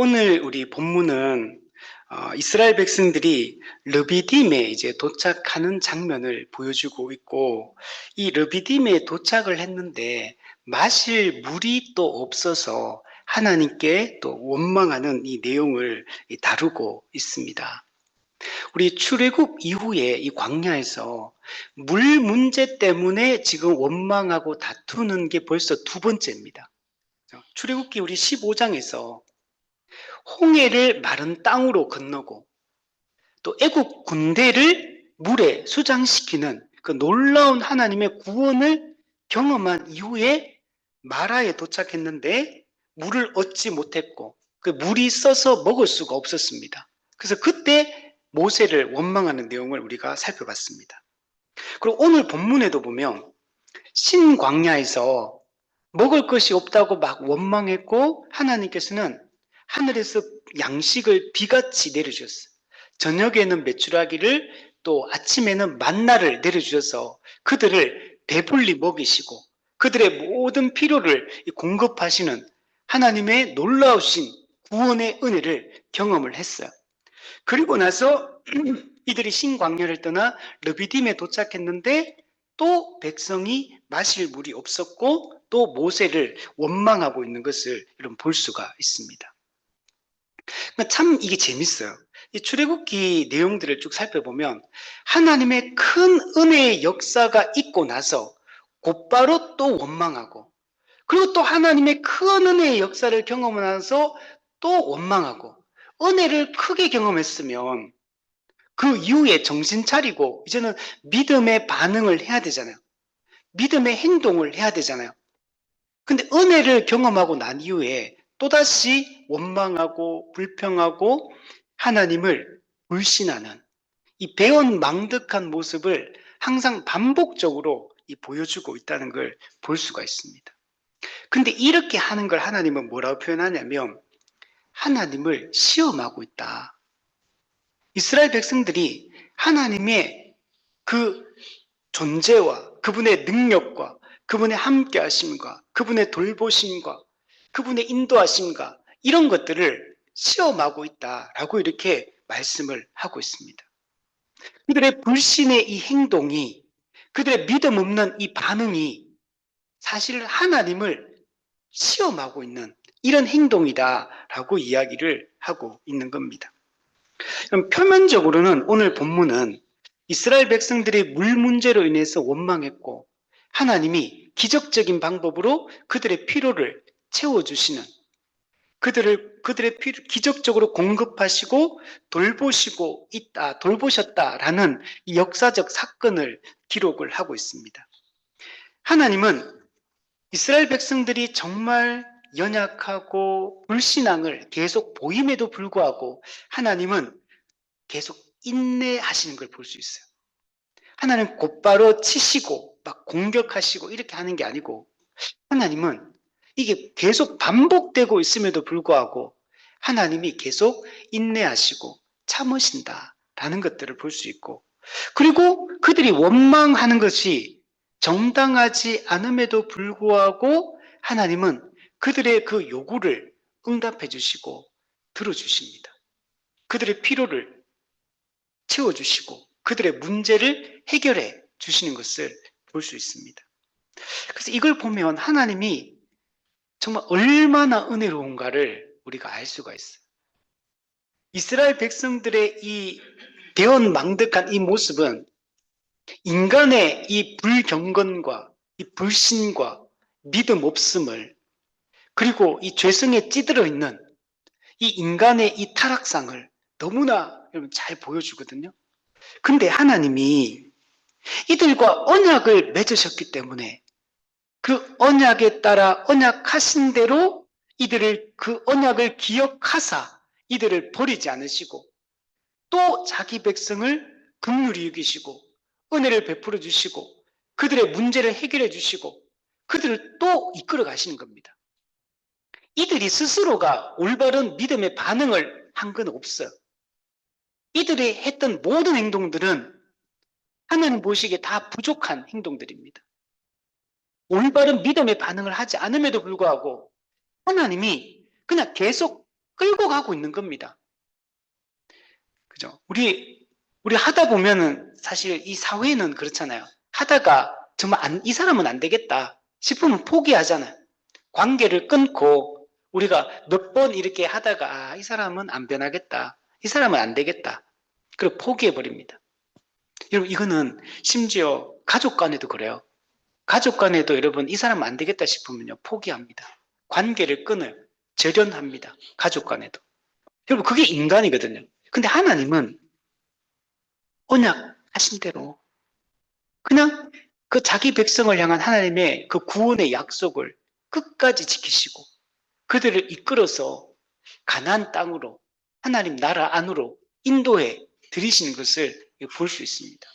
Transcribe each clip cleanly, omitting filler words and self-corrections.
오늘 우리 본문은 이스라엘 백성들이 르비딤에 이제 도착하는 장면을 보여주고 있고, 이 르비딤에 도착을 했는데 마실 물이 또 없어서 하나님께 또 원망하는 이 내용을 다루고 있습니다. 우리 출애굽 이후에 이 광야에서 물 문제 때문에 지금 원망하고 다투는 게 벌써 두 번째입니다. 출애굽기 우리 15장에서 홍해를 마른 땅으로 건너고 또 애국 군대를 물에 수장시키는 그 놀라운 하나님의 구원을 경험한 이후에 마라에 도착했는데 물을 얻지 못했고 그 물이 써서 먹을 수가 없었습니다. 그래서 그때 모세를 원망하는 내용을 우리가 살펴봤습니다. 그리고 오늘 본문에도 보면 신광야에서 먹을 것이 없다고 막 원망했고 하나님께서는 하늘에서 양식을 비같이 내려주셨어요. 저녁에는 메추라기를 또 아침에는 만나를 내려주셔서 그들을 배불리 먹이시고 그들의 모든 필요를 공급하시는 하나님의 놀라우신 구원의 은혜를 경험을 했어요. 그리고 나서 이들이 신광야를 떠나 르비딤에 도착했는데 또 백성이 마실 물이 없었고 또 모세를 원망하고 있는 것을 여러분 볼 수가 있습니다. 참 이게 재밌어요. 이 출애굽기 내용들을 쭉 살펴보면 하나님의 큰 은혜의 역사가 있고 나서 곧바로 또 원망하고 그리고 또 하나님의 큰 은혜의 역사를 경험하면서 또 원망하고 은혜를 크게 경험했으면 그 이후에 정신 차리고 이제는 믿음의 반응을 해야 되잖아요. 믿음의 행동을 해야 되잖아요. 근데 은혜를 경험하고 난 이후에 또다시 원망하고 불평하고 하나님을 불신하는 이 배은망덕한 모습을 항상 반복적으로 보여주고 있다는 걸 볼 수가 있습니다. 근데 이렇게 하는 걸 하나님은 뭐라고 표현하냐면 하나님을 시험하고 있다. 이스라엘 백성들이 하나님의 그 존재와 그분의 능력과 그분의 함께 하심과 그분의 돌보심과 그분의 인도하심과 이런 것들을 시험하고 있다라고 이렇게 말씀을 하고 있습니다. 그들의 불신의 이 행동이 그들의 믿음 없는 이 반응이 사실 하나님을 시험하고 있는 이런 행동이다라고 이야기를 하고 있는 겁니다. 그럼 표면적으로는 오늘 본문은 이스라엘 백성들이 물 문제로 인해서 원망했고 하나님이 기적적인 방법으로 그들의 필요를 채워주시는 그들의 필요 기적적으로 공급하시고 돌보시고 있다, 돌보셨다라는 이 역사적 사건을 기록을 하고 있습니다. 하나님은 이스라엘 백성들이 정말 연약하고 불신앙을 계속 보임에도 불구하고 하나님은 계속 인내하시는 걸 볼 수 있어요. 하나님은 곧바로 치시고 막 공격하시고 이렇게 하는 게 아니고 하나님은 이게 계속 반복되고 있음에도 불구하고 하나님이 계속 인내하시고 참으신다라는 것들을 볼 수 있고 그리고 그들이 원망하는 것이 정당하지 않음에도 불구하고 하나님은 그들의 그 요구를 응답해 주시고 들어주십니다. 그들의 필요를 채워주시고 그들의 문제를 해결해 주시는 것을 볼 수 있습니다. 그래서 이걸 보면 하나님이 정말 얼마나 은혜로운가를 우리가 알 수가 있어요. 이스라엘 백성들의 이 배은망덕한 이 모습은 인간의 이 불경건과 이 불신과 믿음 없음을 그리고 이 죄성에 찌들어 있는 이 인간의 이 타락상을 너무나 여러분 잘 보여주거든요. 근데 하나님이 이들과 언약을 맺으셨기 때문에 그 언약에 따라 언약하신 대로 이들을 그 언약을 기억하사 이들을 버리지 않으시고 또 자기 백성을 긍휼히 여기시고 은혜를 베풀어 주시고 그들의 문제를 해결해 주시고 그들을 또 이끌어 가시는 겁니다. 이들이 스스로가 올바른 믿음의 반응을 한 건 없어요. 이들이 했던 모든 행동들은 하나님 보시기에 다 부족한 행동들입니다. 올바른 믿음의 반응을 하지 않음에도 불구하고 하나님이 그냥 계속 끌고 가고 있는 겁니다. 그죠? 우리 하다 보면은 사실 이 사회는 그렇잖아요. 하다가 정말 이 사람은 안 되겠다 싶으면 포기하잖아요. 관계를 끊고 우리가 몇 번 이렇게 하다가 이 사람은 안 변하겠다. 이 사람은 안 되겠다. 그리고 포기해버립니다. 여러분 이거는 심지어 가족 간에도 그래요. 가족 간에도 여러분 이 사람은 안 되겠다 싶으면요 포기합니다. 관계를 끊어요. 절연합니다. 가족 간에도. 여러분 그게 인간이거든요. 근데 하나님은 언약 하신 대로 그냥 그 자기 백성을 향한 하나님의 그 구원의 약속을 끝까지 지키시고 그들을 이끌어서 가나안 땅으로 하나님 나라 안으로 인도해 들이시는 것을 볼 수 있습니다.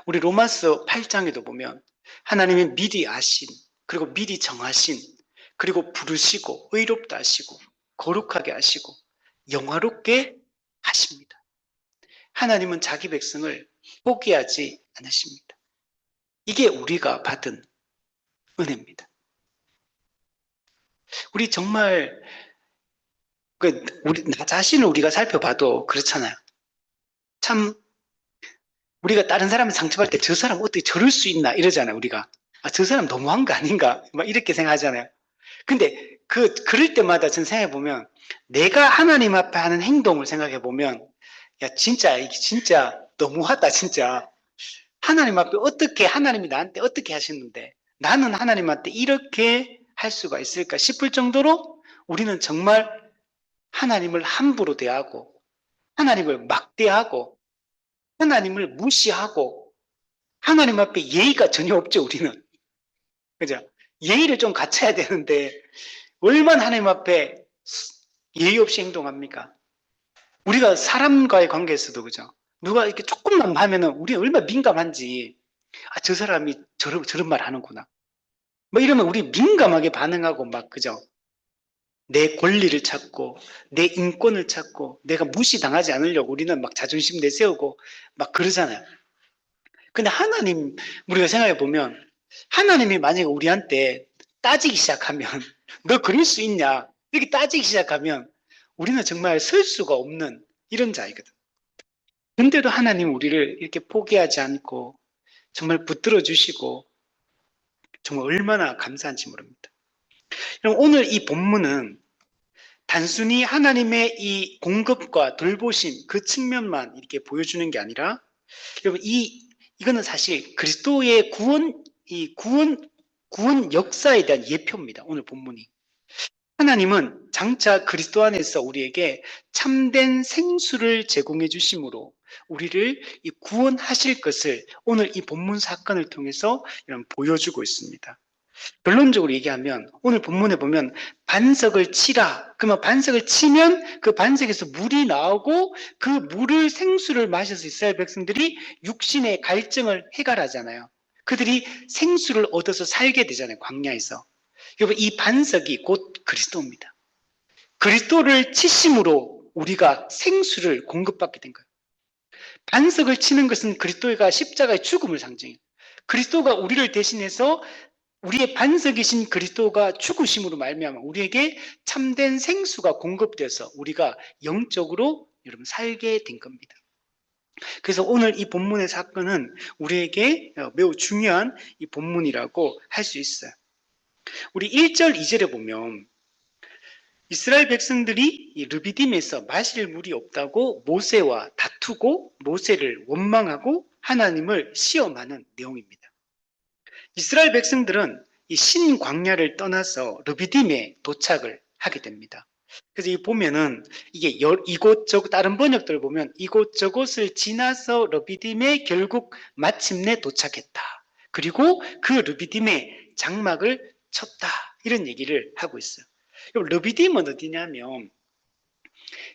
우리 로마서 8장에도 보면 하나님이 미리 아신 그리고 미리 정하신 그리고 부르시고 의롭다 하시고 거룩하게 하시고 영화롭게 하십니다. 하나님은 자기 백성을 포기하지 않으십니다. 이게 우리가 받은 은혜입니다. 우리 정말 나 자신을 우리가 살펴봐도 그렇잖아요. 참 우리가 다른 사람을 상처받을 때 저 사람 어떻게 저럴 수 있나 이러잖아요. 우리가 저 사람 너무한 거 아닌가 막 이렇게 생각하잖아요. 근데 그럴 때마다 전 생각해 보면 내가 하나님 앞에 하는 행동을 생각해 보면 야 진짜 이게 진짜 너무하다 진짜. 하나님 앞에 어떻게 하나님이 나한테 어떻게 하셨는데 나는 하나님한테 이렇게 할 수가 있을까 싶을 정도로 우리는 정말 하나님을 함부로 대하고 하나님을 막대하고 하나님을 무시하고 하나님 앞에 예의가 전혀 없죠. 우리는 그죠? 예의를 좀 갖춰야 되는데 얼마나 하나님 앞에 예의 없이 행동합니까? 우리가 사람과의 관계에서도 그죠? 누가 이렇게 조금만 하면은 우리 얼마나 민감한지 저 사람이 저런 말 하는구나 뭐 이러면 우리 민감하게 반응하고 막 그죠? 내 권리를 찾고 내 인권을 찾고 내가 무시당하지 않으려고 우리는 막 자존심 내세우고 막 그러잖아요. 근데 하나님 우리가 생각해 보면 하나님이 만약에 우리한테 따지기 시작하면 너 그럴 수 있냐 이렇게 따지기 시작하면 우리는 정말 설 수가 없는 이런 자이거든. 근데도 하나님 우리를 이렇게 포기하지 않고 정말 붙들어 주시고 정말 얼마나 감사한지 모릅니다. 그럼 오늘 이 본문은 단순히 하나님의 이 공급과 돌보심 그 측면만 이렇게 보여주는 게 아니라 여러분 이거는 사실 그리스도의 구원 역사에 대한 예표입니다. 오늘 본문이. 하나님은 장차 그리스도 안에서 우리에게 참된 생수를 제공해 주심으로 우리를 구원하실 것을 오늘 이 본문 사건을 통해서 보여주고 있습니다. 결론적으로 얘기하면 오늘 본문에 보면 반석을 치라. 그러면 반석을 치면 그 반석에서 물이 나오고 그 물을 생수를 마셔서 이스라엘 백성들이 육신의 갈증을 해결하잖아요. 그들이 생수를 얻어서 살게 되잖아요. 광야에서. 여러분 이 반석이 곧 그리스도입니다. 그리스도를 치심으로 우리가 생수를 공급받게 된 거예요. 반석을 치는 것은 그리스도가 십자가의 죽음을 상징해요. 그리스도가 우리를 대신해서 우리의 반석이신 그리스도가 죽으심으로 말미암아 우리에게 참된 생수가 공급돼서 우리가 영적으로 여러분 살게 된 겁니다. 그래서 오늘 이 본문의 사건은 우리에게 매우 중요한 이 본문이라고 할 수 있어요. 우리 1절, 2절에 보면 이스라엘 백성들이 이 르비딤에서 마실 물이 없다고 모세와 다투고 모세를 원망하고 하나님을 시험하는 내용입니다. 이스라엘 백성들은 이 신광야를 떠나서 르비딤에 도착을 하게 됩니다. 그래서 이 보면은 이게 이곳저곳 다른 번역들 보면 이곳저곳을 지나서 르비딤에 결국 마침내 도착했다. 그리고 그 르비딤에 장막을 쳤다. 이런 얘기를 하고 있어요. 르비딤은 어디냐면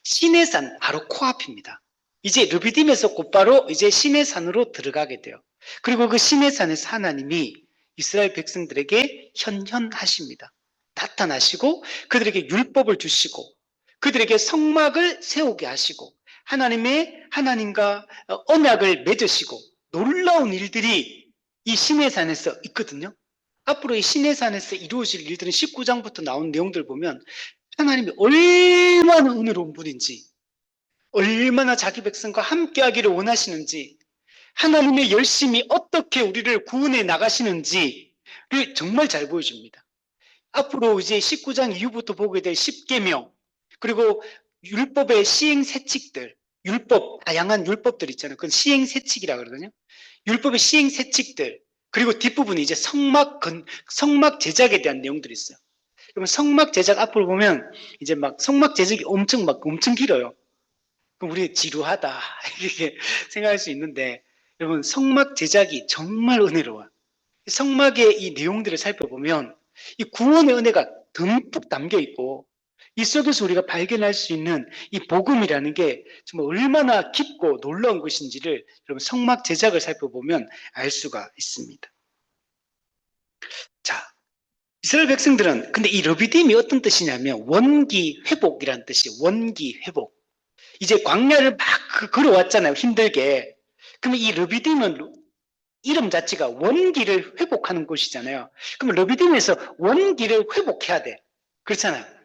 시내산 바로 코앞입니다. 이제 르비딤에서 곧바로 이제 시내산으로 들어가게 돼요. 그리고 그 시내산에서 하나님이 이스라엘 백성들에게 현현하십니다. 나타나시고 그들에게 율법을 주시고 그들에게 성막을 세우게 하시고 하나님과 언약을 맺으시고 놀라운 일들이 이 시내산에서 있거든요. 앞으로 이 시내산에서 이루어질 일들은 19장부터 나온 내용들 보면 하나님이 얼마나 은혜로운 분인지, 얼마나 자기 백성과 함께하기를 원하시는지, 하나님의 열심히 어떻게 우리를 구원해 나가시는지를 정말 잘 보여줍니다. 앞으로 이제 19장 이후부터 보게 될 10계명, 그리고 율법의 시행세칙들, 율법, 다양한 율법들 있잖아요. 그건 시행세칙이라고 그러거든요. 율법의 시행세칙들, 그리고 뒷부분이 이제 성막 제작에 대한 내용들이 있어요. 그러면 성막 제작 앞으로 보면 이제 막 성막 제작이 엄청 길어요. 그럼 우리 지루하다 이렇게 생각할 수 있는데, 여러분 성막 제작이 정말 은혜로워요. 성막의 이 내용들을 살펴보면 이 구원의 은혜가 듬뿍 담겨 있고, 이 속에서 우리가 발견할 수 있는 이 복음이라는 게 정말 얼마나 깊고 놀라운 것인지를 여러분 성막 제작을 살펴보면 알 수가 있습니다. 자, 이스라엘 백성들은 근데 이 르비딤이 어떤 뜻이냐면 원기 회복이라는 뜻이에요. 원기 회복. 이제 광야를 막 걸어왔잖아요. 힘들게. 그러면 이 르비딤은 이름 자체가 원기를 회복하는 곳이잖아요. 그러면 르비딤에서 원기를 회복해야 돼. 그렇잖아요.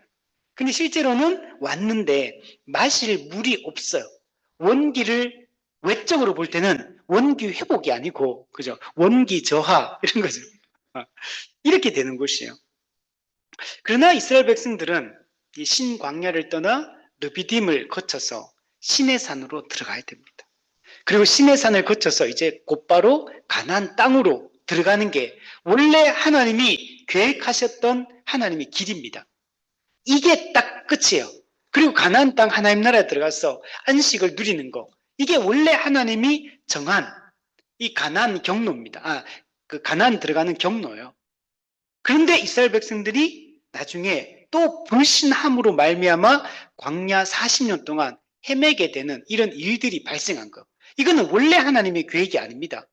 근데 실제로는 왔는데 마실 물이 없어요. 원기를 외적으로 볼 때는 원기 회복이 아니고, 그죠? 원기 저하, 이런 거죠. 이렇게 되는 곳이에요. 그러나 이스라엘 백성들은 이 신광야를 떠나 르비딤을 거쳐서 시내산으로 들어가야 됩니다. 그리고 시내산을 거쳐서 이제 곧바로 가나안 땅으로 들어가는 게 원래 하나님이 계획하셨던 하나님의 길입니다. 이게 딱 끝이에요. 그리고 가나안 땅 하나님 나라에 들어가서 안식을 누리는 거, 이게 원래 하나님이 정한 이 가나안 경로입니다. 그 가나안 들어가는 경로예요. 그런데 이스라엘 백성들이 나중에 또 불신함으로 말미암아 광야 40년 동안 헤매게 되는 이런 일들이 발생한 거, 이거는 원래 하나님의 계획이 아닙니다.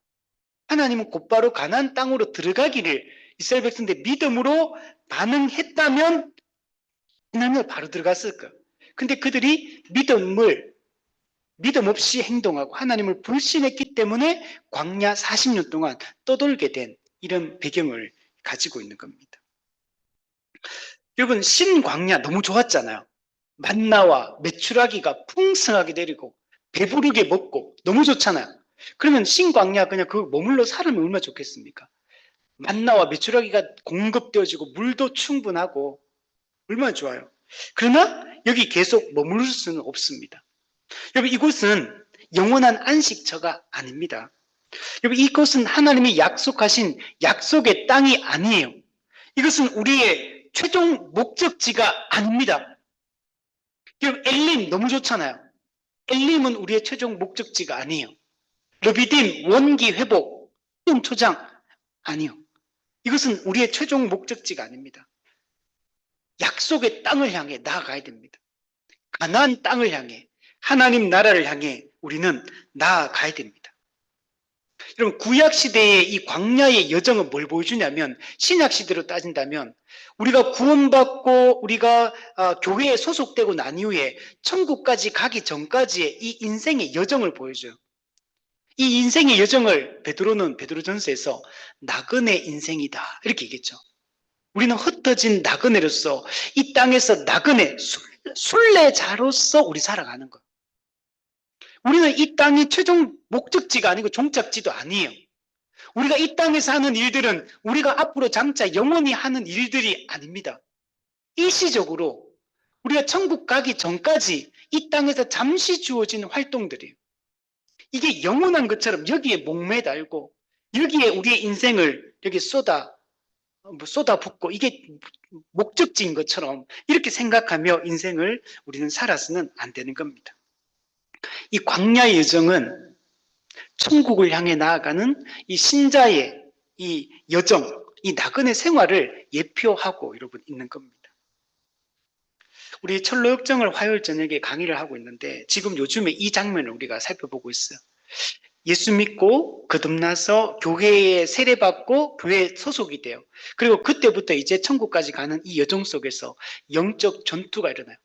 하나님은 곧바로 가나안 땅으로 들어가기를 이스라엘 백성들 믿음으로 반응했다면 하나님을 바로 들어갔을 거예요. 근데 그들이 믿음 없이 행동하고 하나님을 불신했기 때문에 광야 40년 동안 떠돌게 된 이런 배경을 가지고 있는 겁니다. 여러분, 신광야 너무 좋았잖아요. 만나와 메추라기가 풍성하게 내리고 배부르게 먹고 너무 좋잖아요. 그러면 신광야 그냥 그 머물러 살면 얼마나 좋겠습니까? 만나와 메추라기가 공급되어지고 물도 충분하고 얼마나 좋아요. 그러나 여기 계속 머무를 수는 없습니다. 여러분, 이곳은 영원한 안식처가 아닙니다. 여러분, 이곳은 하나님이 약속하신 약속의 땅이 아니에요. 이것은 우리의 최종 목적지가 아닙니다. 여러분, 엘림 너무 좋잖아요. 엘림은 우리의 최종 목적지가 아니에요. 르비딤, 원기 회복, 초장 아니요. 이것은 우리의 최종 목적지가 아닙니다. 약속의 땅을 향해 나아가야 됩니다. 가나안 땅을 향해, 하나님 나라를 향해 우리는 나아가야 됩니다. 여러분, 구약시대의 이 광야의 여정은 뭘 보여주냐면, 신약시대로 따진다면 우리가 구원받고 우리가 교회에 소속되고 난 이후에 천국까지 가기 전까지의 이 인생의 여정을 보여줘요. 이 인생의 여정을 베드로는 베드로전서에서 나그네 인생이다 이렇게 얘기했죠. 우리는 흩어진 나그네로서 이 땅에서 나그네, 순례자로서 우리 살아가는 것. 우리는 이 땅이 최종 목적지가 아니고 종착지도 아니에요. 우리가 이 땅에서 하는 일들은 우리가 앞으로 장차 영원히 하는 일들이 아닙니다. 일시적으로 우리가 천국 가기 전까지 이 땅에서 잠시 주어진 활동들이에요. 이게 영원한 것처럼 여기에 목매달고 여기에 우리의 인생을 여기 쏟아붓고 이게 목적지인 것처럼 이렇게 생각하며 인생을 우리는 살아서는 안 되는 겁니다. 이 광야의 여정은 천국을 향해 나아가는 이 신자의 이 여정, 이 나그네 생활을 예표하고 여러분 있는 겁니다. 우리 철로역정을 화요일 저녁에 강의를 하고 있는데 지금 요즘에 이 장면을 우리가 살펴보고 있어요. 예수 믿고 거듭나서 교회에 세례받고 교회에 소속이 돼요. 그리고 그때부터 이제 천국까지 가는 이 여정 속에서 영적 전투가 일어나요.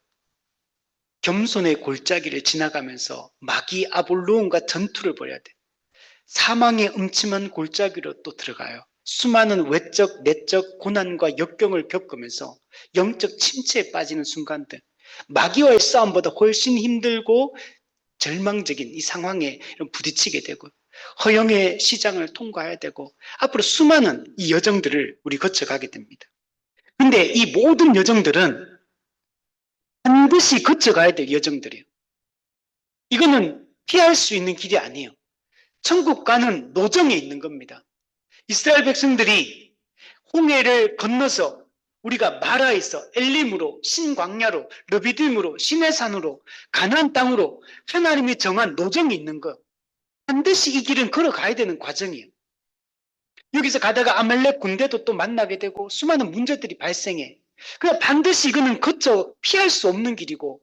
겸손의 골짜기를 지나가면서 마귀 아볼로온과 전투를 벌여야 돼. 사망의 음침한 골짜기로 또 들어가요. 수많은 외적, 내적 고난과 역경을 겪으면서 영적 침체에 빠지는 순간들, 마귀와의 싸움보다 훨씬 힘들고 절망적인 이 상황에 부딪히게 되고 허영의 시장을 통과해야 되고 앞으로 수많은 이 여정들을 우리 거쳐가게 됩니다. 근데 이 모든 여정들은 반드시 거쳐가야 될 여정들이에요. 이거는 피할 수 있는 길이 아니에요. 천국 가는 노정에 있는 겁니다. 이스라엘 백성들이 홍해를 건너서 우리가 마라에서 엘림으로 신광야로 르비딤으로 시내산으로 가나안 땅으로 하나님이 정한 노정이 있는 거, 반드시 이 길은 걸어가야 되는 과정이에요. 여기서 가다가 아말렉 군대도 또 만나게 되고 수많은 문제들이 발생해. 그냥 반드시 이거는 거쳐 피할 수 없는 길이고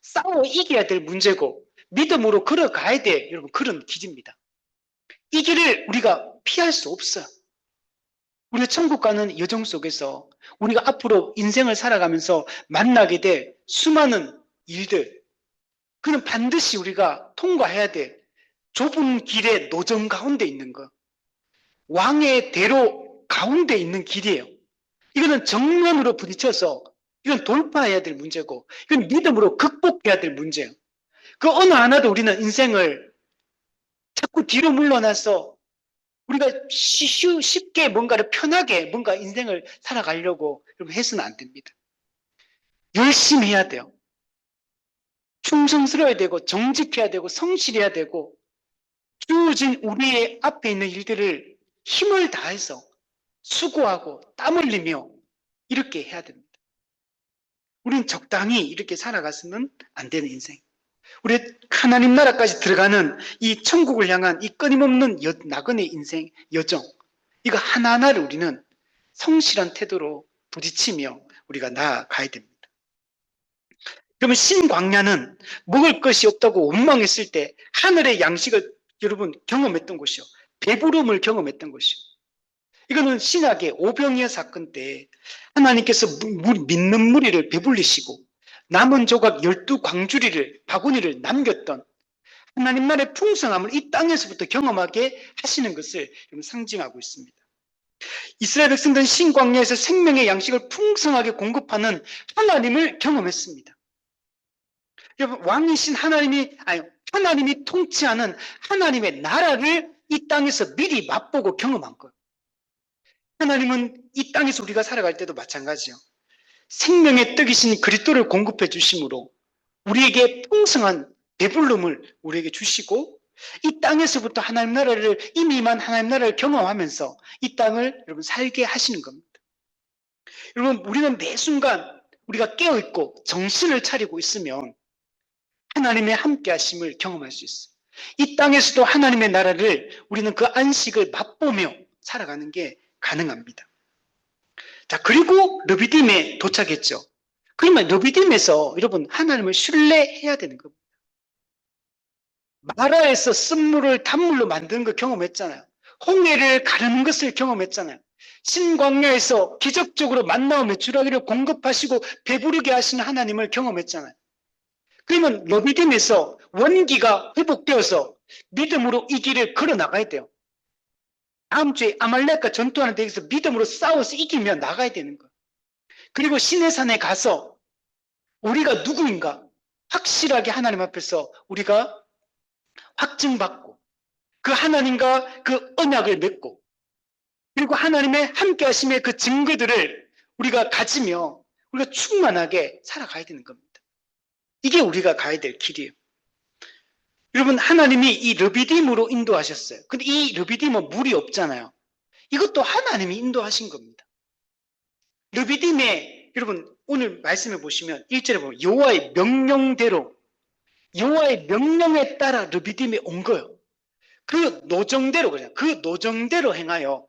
싸워 이겨야 될 문제고 믿음으로 걸어가야 돼. 여러분, 그런 길입니다. 이 길을 우리가 피할 수 없어요. 우리가 천국 가는 여정 속에서 우리가 앞으로 인생을 살아가면서 만나게 될 수많은 일들, 그는 반드시 우리가 통과해야 돼. 좁은 길의 노정 가운데 있는 거, 왕의 대로 가운데 있는 길이에요. 이거는 정면으로 부딪혀서 이건 돌파해야 될 문제고 이건 믿음으로 극복해야 될 문제예요. 그 어느 하나도 우리는 인생을 자꾸 뒤로 물러나서 우리가 쉽게 뭔가를 편하게 뭔가 인생을 살아가려고 해서는 안 됩니다. 열심히 해야 돼요. 충성스러워야 되고 정직해야 되고 성실해야 되고 주어진 우리의 앞에 있는 일들을 힘을 다해서 수고하고 땀 흘리며 이렇게 해야 됩니다. 우리는 적당히 이렇게 살아가서는 안 되는 인생. 우리 하나님 나라까지 들어가는 이 천국을 향한 이 끊임없는 나그네 인생 여정, 이거 하나하나를 우리는 성실한 태도로 부딪히며 우리가 나아가야 됩니다. 그러면 신광야는 먹을 것이 없다고 원망했을 때 하늘의 양식을 여러분 경험했던 곳이요. 배부름을 경험했던 곳이요. 이거는 신약의 오병이어 사건 때 하나님께서 믿는 무리를 배불리시고 남은 조각 12광주리를 바구니를 남겼던 하나님 나라의 풍성함을 이 땅에서부터 경험하게 하시는 것을 상징하고 있습니다. 이스라엘 백성들은 신광야에서 생명의 양식을 풍성하게 공급하는 하나님을 경험했습니다. 여러분, 왕이신 하나님이 통치하는 하나님의 나라를 이 땅에서 미리 맛보고 경험한 거예요. 하나님은 이 땅에서 우리가 살아갈 때도 마찬가지요. 생명의 떡이신 그리스도를 공급해 주심으로 우리에게 풍성한 배불름을 우리에게 주시고 이 땅에서부터 하나님 나라를 이미만 하나님 나라를 경험하면서 이 땅을 여러분 살게 하시는 겁니다. 여러분, 우리는 매 순간 우리가 깨어있고 정신을 차리고 있으면 하나님의 함께 하심을 경험할 수 있어요. 이 땅에서도 하나님의 나라를 우리는 그 안식을 맛보며 살아가는 게 가능합니다. 자, 그리고 르비딤에 도착했죠. 그러면 르비딤에서 여러분 하나님을 신뢰해야 되는 겁니다. 마라에서 쓴물을 단물로 만드는 걸 경험했잖아요. 홍해를 가르는 것을 경험했잖아요. 신광야에서 기적적으로 만나오며 주라기를 공급하시고 배부르게 하시는 하나님을 경험했잖아요. 그러면 르비딤에서 원기가 회복되어서 믿음으로 이 길을 걸어 나가야 돼요. 다음 주에 아말렉과 전투하는 데에서 믿음으로 싸워서 이기며 나가야 되는 거예요. 그리고 시내산에 가서 우리가 누구인가 확실하게 하나님 앞에서 우리가 확증받고 그 하나님과 그 언약을 맺고 그리고 하나님의 함께 하심의 그 증거들을 우리가 가지며 우리가 충만하게 살아가야 되는 겁니다. 이게 우리가 가야 될 길이에요. 여러분, 하나님이 이 르비딤으로 인도하셨어요. 근데 이 르비딤은 물이 없잖아요. 이것도 하나님이 인도하신 겁니다. 르비딤에 여러분 오늘 말씀해 보시면 1절에 보면 여호와의 명령대로 여호와의 명령에 따라 르비딤에 온 거예요. 그 노정대로 그냥 그 노정대로 행하여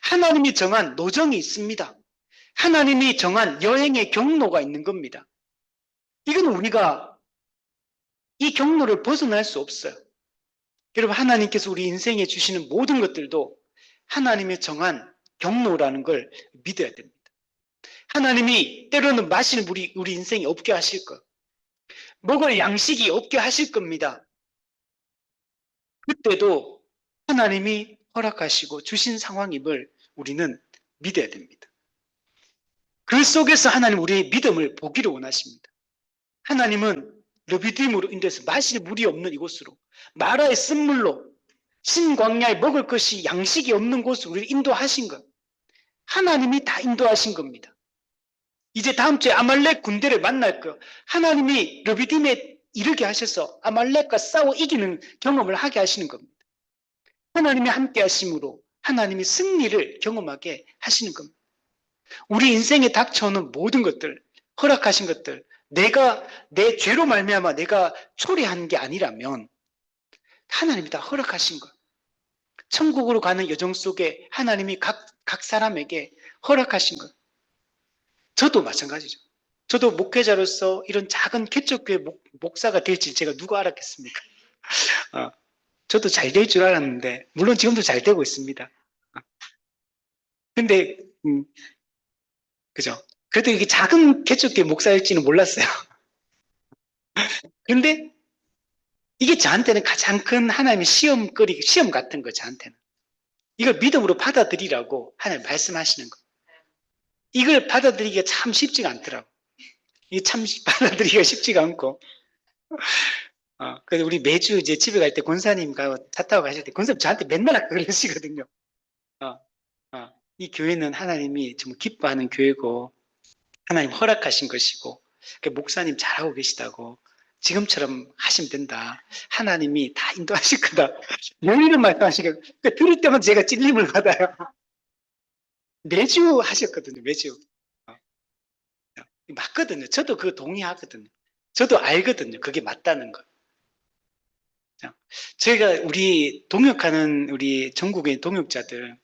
하나님이 정한 노정이 있습니다. 하나님이 정한 여행의 경로가 있는 겁니다. 이건 우리가 이 경로를 벗어날 수 없어요. 여러분, 하나님께서 우리 인생에 주시는 모든 것들도 하나님의 정한 경로라는 걸 믿어야 됩니다. 하나님이 때로는 마실 물이 우리 인생에 없게 하실 것, 먹을 양식이 없게 하실 겁니다. 그때도 하나님이 허락하시고 주신 상황임을 우리는 믿어야 됩니다. 그 속에서 하나님 우리의 믿음을 보기를 원하십니다. 하나님은 르비딤으로 인도해서 마실 물이 없는 이곳으로, 마라의 쓴물로, 신광야에 먹을 것이 양식이 없는 곳으로 우리를 인도하신 것. 하나님이 다 인도하신 겁니다. 이제 다음 주에 아말렉 군대를 만날 거, 하나님이 르비딤에 이르게 하셔서 아말렉과 싸워 이기는 경험을 하게 하시는 겁니다. 하나님이 함께 하심으로 하나님이 승리를 경험하게 하시는 겁니다. 우리 인생에 닥쳐오는 모든 것들, 허락하신 것들, 내가 내 죄로 말미암아 내가 초래한 게 아니라면 하나님이 다 허락하신 것. 천국으로 가는 여정 속에 하나님이 각 사람에게 허락하신 것. 저도 마찬가지죠. 저도 목회자로서 이런 작은 개척교회 목사가 될지 제가 누가 알았겠습니까? 저도 잘 될 줄 알았는데, 물론 지금도 잘 되고 있습니다. 근데, 그죠? 그래도 이게 작은 개척교회 목사일지는 몰랐어요. 근데 이게 저한테는 가장 큰 하나님의 시험 같은 거, 저한테는. 이걸 믿음으로 받아들이라고 하나님 말씀하시는 거. 이걸 받아들이기가 참 쉽지가 않더라고. 이게 참 받아들이기가 쉽지가 않고. 그래서 우리 매주 이제 집에 갈 때 권사님과 차 타고 가실 때 권사님 저한테 맨날 그러시거든요. 이 교회는 하나님이 정말 기뻐하는 교회고 하나님 허락하신 것이고 목사님 잘하고 계시다고 지금처럼 하시면 된다. 하나님이 다 인도하실 거다. 이런 말씀하시니까 들을 때만 제가 찔림을 받아요. 매주 하셨거든요. 매주. 맞거든요. 저도 그거 동의하거든요. 저도 알거든요. 그게 맞다는 거. 저희가 우리 동역하는 우리 전국의 동역자들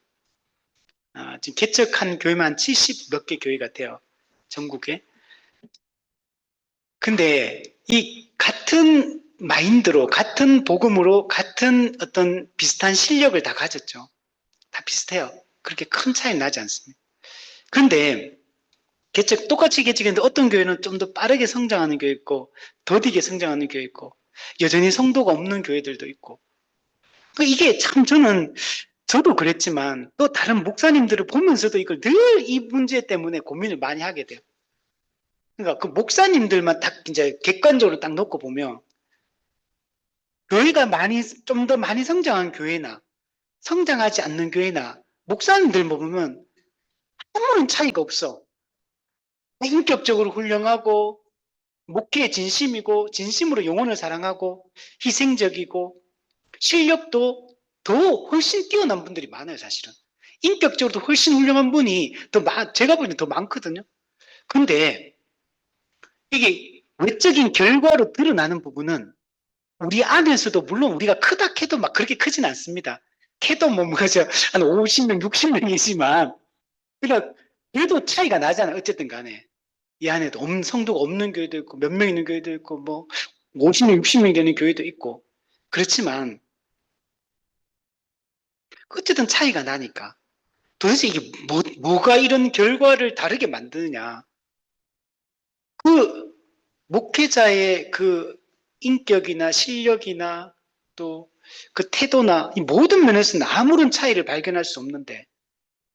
지금 개척한 교회만 70 몇 개 교회 같아요. 전국에. 근데 이 같은 마인드로 같은 복음으로 같은 어떤 비슷한 실력을 다 가졌죠. 다 비슷해요. 그렇게 큰 차이는 나지 않습니다. 그런데 똑같이 개척했는데 어떤 교회는 좀 더 빠르게 성장하는 교회 있고 더디게 성장하는 교회 있고 여전히 성도가 없는 교회들도 있고 이게 참 저도 그랬지만 또 다른 목사님들을 보면서도 이걸 늘 이 문제 때문에 고민을 많이 하게 돼요. 그러니까 그 목사님들만 딱 이제 객관적으로 딱 놓고 보면 교회가 좀 더 많이 성장한 교회나 성장하지 않는 교회나 목사님들 보면 아무런 차이가 없어. 인격적으로 훌륭하고 목회에 진심이고 진심으로 영혼을 사랑하고 희생적이고 실력도 더 훨씬 뛰어난 분들이 많아요. 사실은 인격적으로도 훨씬 훌륭한 분이 제가 보기에는 더 많거든요. 근데 이게 외적인 결과로 드러나는 부분은 우리 안에서도 물론 우리가 크다 캐도 막 그렇게 크진 않습니다. 캐도 뭐 뭐죠 한 50명 60명이지만 그래도 차이가 나잖아요. 어쨌든 간에 이 안에도 성도가 없는 교회도 있고 몇 명 있는 교회도 있고 뭐 50명 60명 되는 교회도 있고 그렇지만 어쨌든 차이가 나니까 도대체 이게 뭐가 이런 결과를 다르게 만드느냐. 그 목회자의 그 인격이나 실력이나 또 그 태도나 이 모든 면에서는 아무런 차이를 발견할 수 없는데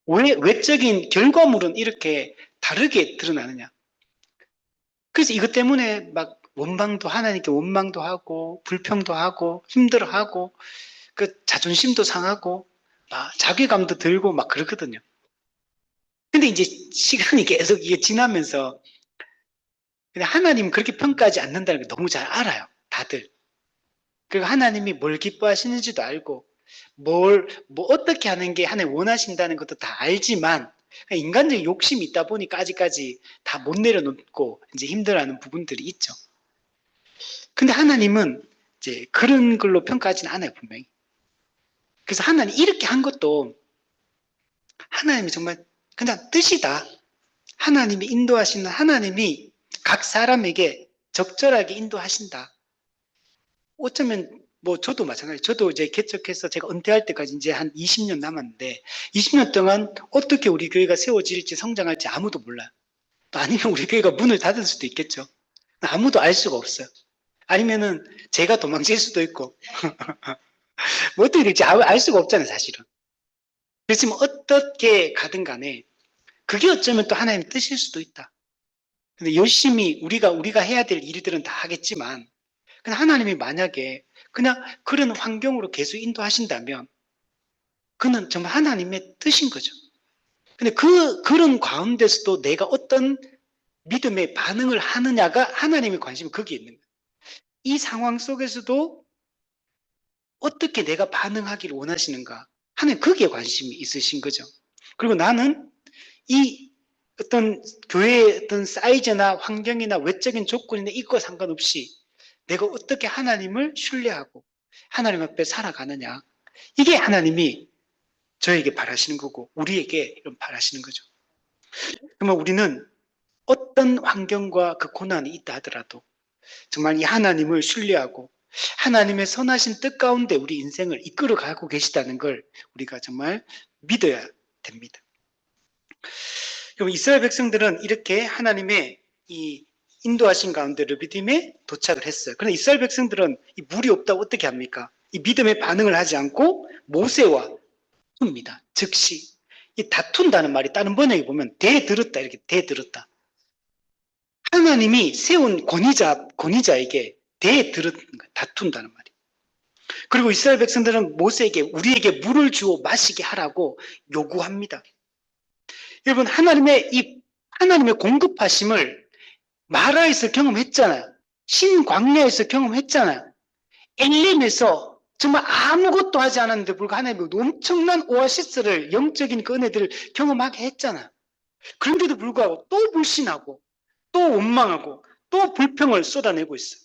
왜 외적인 결과물은 이렇게 다르게 드러나느냐. 그래서 이것 때문에 막 하나님께 원망도 하고 불평도 하고 힘들어하고 그 자존심도 상하고 자괴감도 들고 막 그러거든요. 근데 이제 시간이 계속 이게 지나면서 근데 하나님은 그렇게 평가하지 않는다는 걸 너무 잘 알아요. 다들. 그리고 하나님이 뭘 기뻐하시는지도 알고 뭐 어떻게 하는 게 하나님 원하신다는 것도 다 알지만 인간적인 욕심이 있다 보니까 아직까지 다 못 내려놓고 이제 힘들어하는 부분들이 있죠. 근데 하나님은 이제 그런 걸로 평가하지는 않아요, 분명히. 그래서 하나님 이렇게 한 것도 하나님이 정말 그냥 뜻이다. 하나님이 인도하시는 하나님이 각 사람에게 적절하게 인도하신다. 어쩌면 뭐 저도 마찬가지. 저도 이제 개척해서 제가 은퇴할 때까지 이제 한 20년 남았는데 20년 동안 어떻게 우리 교회가 세워질지 성장할지 아무도 몰라요. 아니면 우리 교회가 문을 닫을 수도 있겠죠. 아무도 알 수가 없어요. 아니면은 제가 도망칠 수도 있고 뭐 어떻게 될지 알 수가 없잖아요, 사실은. 그렇지만 어떻게 가든 간에 그게 어쩌면 또 하나님의 뜻일 수도 있다. 근데 열심히 우리가 해야 될 일들은 다 하겠지만, 그냥 하나님이 만약에 그냥 그런 환경으로 계속 인도하신다면, 그는 정말 하나님의 뜻인 거죠. 근데 그런 가운데서도 내가 어떤 믿음의 반응을 하느냐가 하나님의 관심이 거기에 있는 거예요. 이 상황 속에서도 어떻게 내가 반응하기를 원하시는가? 하나님 거기에 관심이 있으신 거죠. 그리고 나는 이 어떤 교회의 어떤 사이즈나 환경이나 외적인 조건이나 이거 상관없이 내가 어떻게 하나님을 신뢰하고 하나님 앞에 살아가느냐. 이게 하나님이 저에게 바라시는 거고 우리에게 이런 바라시는 거죠. 그러면 우리는 어떤 환경과 그 고난이 있다 하더라도 정말 이 하나님을 신뢰하고 하나님의 선하신 뜻 가운데 우리 인생을 이끌어 가고 계시다는 걸 우리가 정말 믿어야 됩니다. 그럼 이스라엘 백성들은 이렇게 하나님의 이 인도하신 가운데 르비딤에 도착을 했어요. 그런데 이스라엘 백성들은 이 물이 없다고 어떻게 합니까? 이 믿음의 반응을 하지 않고 모세와 다툽니다. 즉시 이 다툰다는 말이 다른 번역에 보면 대들었다 이렇게 대들었다. 하나님이 세운 권위자에게 대들었는 거예요. 다툰다는 말이. 그리고 이스라엘 백성들은 모세에게 우리에게 물을 주어 마시게 하라고 요구합니다. 여러분 하나님의 공급하심을 마라에서 경험했잖아요. 신광야에서 경험했잖아요. 엘림에서 정말 아무것도 하지 않았는데 불구하고 하나님의 엄청난 오아시스를 영적인 그 은혜들을 경험하게 했잖아요. 그런데도 불구하고 또 불신하고 또 원망하고 또 불평을 쏟아내고 있어요.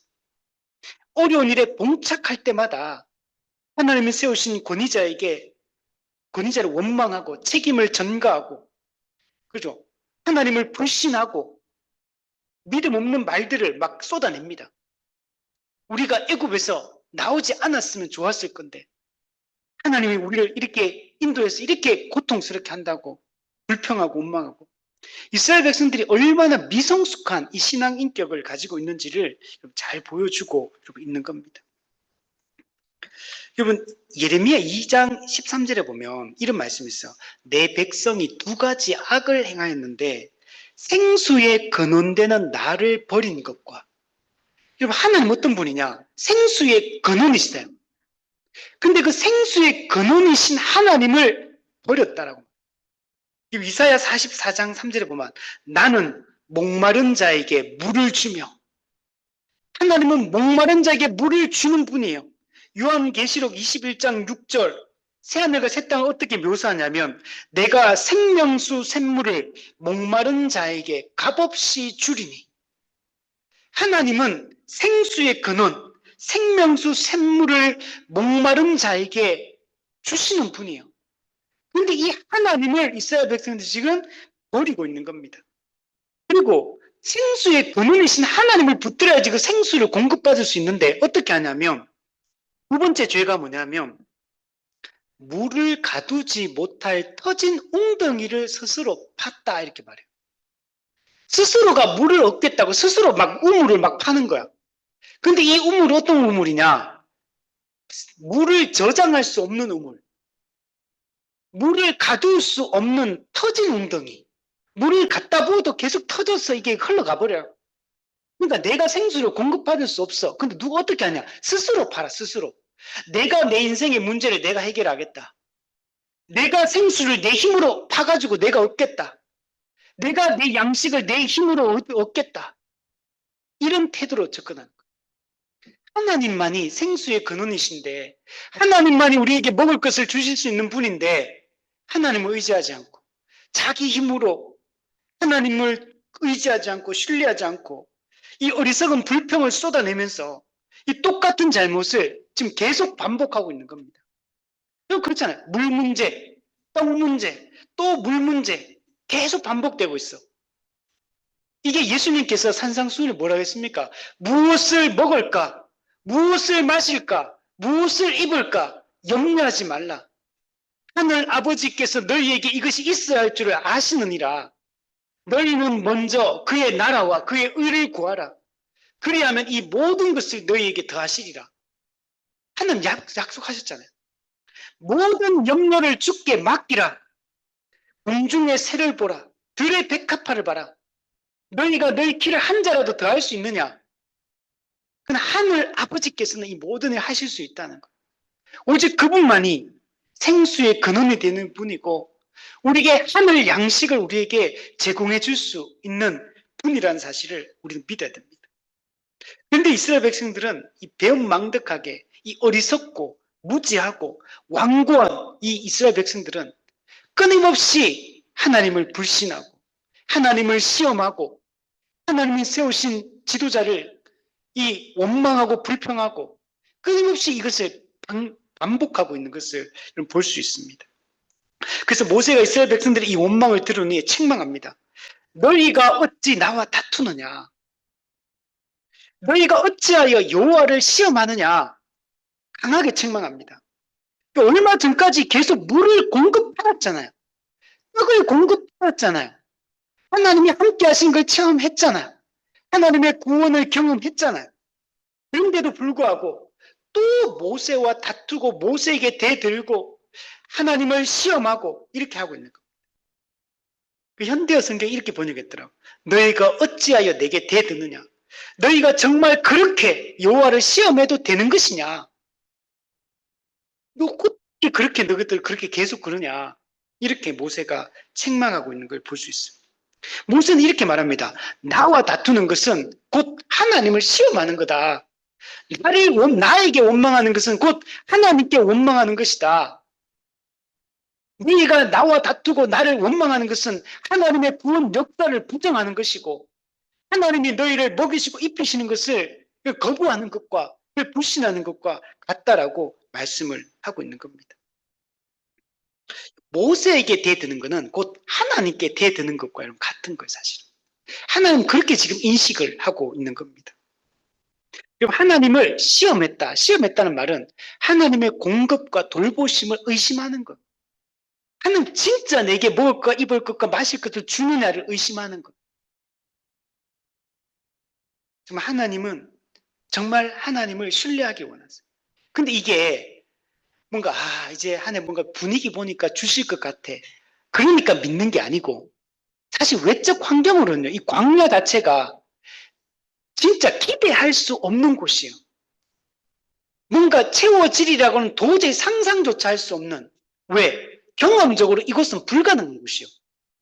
어려운 일에 봉착할 때마다 하나님이 세우신 권위자를 원망하고 책임을 전가하고 그죠? 하나님을 불신하고 믿음 없는 말들을 막 쏟아냅니다. 우리가 애굽에서 나오지 않았으면 좋았을 건데 하나님이 우리를 이렇게 인도해서 이렇게 고통스럽게 한다고 불평하고 원망하고 이스라엘 백성들이 얼마나 미성숙한 이 신앙 인격을 가지고 있는지를 잘 보여주고 있는 겁니다. 여러분 예레미야 2장 13절에 보면 이런 말씀이 있어요. 내 백성이 두 가지 악을 행하였는데 생수의 근원되는 나를 버린 것과 여러분 하나님 어떤 분이냐? 생수의 근원이시대요. 근데 그 생수의 근원이신 하나님을 버렸다라고. 이사야 44장 3절에 보면 나는 목마른 자에게 물을 주며 하나님은 목마른 자에게 물을 주는 분이에요. 요한계시록 21장 6절 새하늘과 새 땅을 어떻게 묘사하냐면 내가 생명수 샘물을 목마른 자에게 값없이 주리니 하나님은 생수의 근원 생명수 샘물을 목마른 자에게 주시는 분이에요. 그런데 이 하나님을 이스라엘 백성들이 지금 버리고 있는 겁니다. 그리고 생수의 근원이신 하나님을 붙들어야지 그 생수를 공급받을 수 있는데 어떻게 하냐면 두 번째 죄가 뭐냐면 물을 가두지 못할 터진 웅덩이를 스스로 팠다 이렇게 말해요. 스스로가 물을 얻겠다고 스스로 막 우물을 막 파는 거야. 근데 이 우물은 어떤 우물이냐? 물을 저장할 수 없는 우물. 물을 가둘 수 없는 터진 웅덩이. 물을 갖다 부어도 계속 터져서 이게 흘러가 버려요. 그러니까 내가 생수를 공급받을 수 없어. 근데 누가 어떻게 하냐? 스스로 팔아, 스스로. 내가 내 인생의 문제를 내가 해결하겠다. 내가 생수를 내 힘으로 파가지고 내가 얻겠다. 내가 내 양식을 내 힘으로 얻겠다. 이런 태도로 접근하는 거예요. 하나님만이 생수의 근원이신데 하나님만이 우리에게 먹을 것을 주실 수 있는 분인데 하나님을 의지하지 않고 자기 힘으로 하나님을 의지하지 않고 신뢰하지 않고 이 어리석은 불평을 쏟아내면서 이 똑같은 잘못을 지금 계속 반복하고 있는 겁니다. 그렇잖아요. 물 문제, 떡 문제, 또 물 문제 계속 반복되고 있어. 이게 예수님께서 산상수훈에 뭐라고 했습니까? 무엇을 먹을까? 무엇을 마실까? 무엇을 입을까? 염려하지 말라. 하늘 아버지께서 너희에게 이것이 있어야 할 줄을 아시느니라. 너희는 먼저 그의 나라와 그의 의를 구하라. 그리하면 이 모든 것을 너희에게 더하시리라. 하나님 약속하셨잖아요. 모든 염려를 주께 맡기라. 공중의 새를 보라. 들의 백합화를 봐라. 너희가 너희 길을 한 자라도 더할 수 있느냐? 그러나 하늘 아버지께서는 이 모든 일 하실 수 있다는 것. 오직 그분만이 생수의 근원이 되는 분이고 우리에게 하늘 양식을 우리에게 제공해 줄 수 있는 분이라는 사실을 우리는 믿어야 됩니다. 그런데 이스라엘 백성들은 이 배은망덕하게 이 어리석고 무지하고 완고한 이 이스라엘 백성들은 끊임없이 하나님을 불신하고 하나님을 시험하고 하나님이 세우신 지도자를 이 원망하고 불평하고 끊임없이 이것을 반복하고 있는 것을 볼 수 있습니다. 그래서 모세가 이스라엘 백성들의 이 원망을 들으니 책망합니다. 너희가 어찌 나와 다투느냐? 너희가 어찌하여 여호와를 시험하느냐? 강하게 책망합니다. 얼마 전까지 계속 물을 공급받았잖아요. 떡을 공급받았잖아요. 하나님이 함께 하신 걸 체험했잖아요. 하나님의 구원을 경험했잖아요. 그런데도 불구하고 또 모세와 다투고 모세에게 대들고 하나님을 시험하고 이렇게 하고 있는 겁니다. 그 현대어 성경이 이렇게 번역했더라고. 너희가 어찌하여 내게 대드느냐? 너희가 정말 그렇게 여호와를 시험해도 되는 것이냐? 너 어떻게 그렇게 너희들 그렇게 계속 그러냐? 이렇게 모세가 책망하고 있는 걸 볼 수 있어요. 모세는 이렇게 말합니다. 나와 다투는 것은 곧 하나님을 시험하는 거다. 나에게 원망하는 것은 곧 하나님께 원망하는 것이다. 네가 나와 다투고 나를 원망하는 것은 하나님의 구원 역사를 부정하는 것이고 하나님이 너희를 먹이시고 입히시는 것을 거부하는 것과 불신하는 것과 같다라고 말씀을 하고 있는 겁니다. 모세에게 대드는 것은 곧 하나님께 대드는 것과 같은 거예요, 사실은. 하나님 그렇게 지금 인식을 하고 있는 겁니다. 그럼 하나님을 시험했다. 시험했다는 말은 하나님의 공급과 돌보심을 의심하는 것. 하나님 진짜 내게 먹을 것, 입을 것과 마실 것을 주느냐를 의심하는 것. 정말 하나님은 정말 하나님을 신뢰하기 원하세요. 근데 이게 뭔가 이제 하나님 뭔가 분위기 보니까 주실 것 같아. 그러니까 믿는 게 아니고 사실 외적 환경으로는요. 이 광야 자체가 진짜 기대할 수 없는 곳이에요. 뭔가 채워지리라고는 도저히 상상조차 할 수 없는. 왜? 경험적으로 이곳은 불가능한 곳이에요.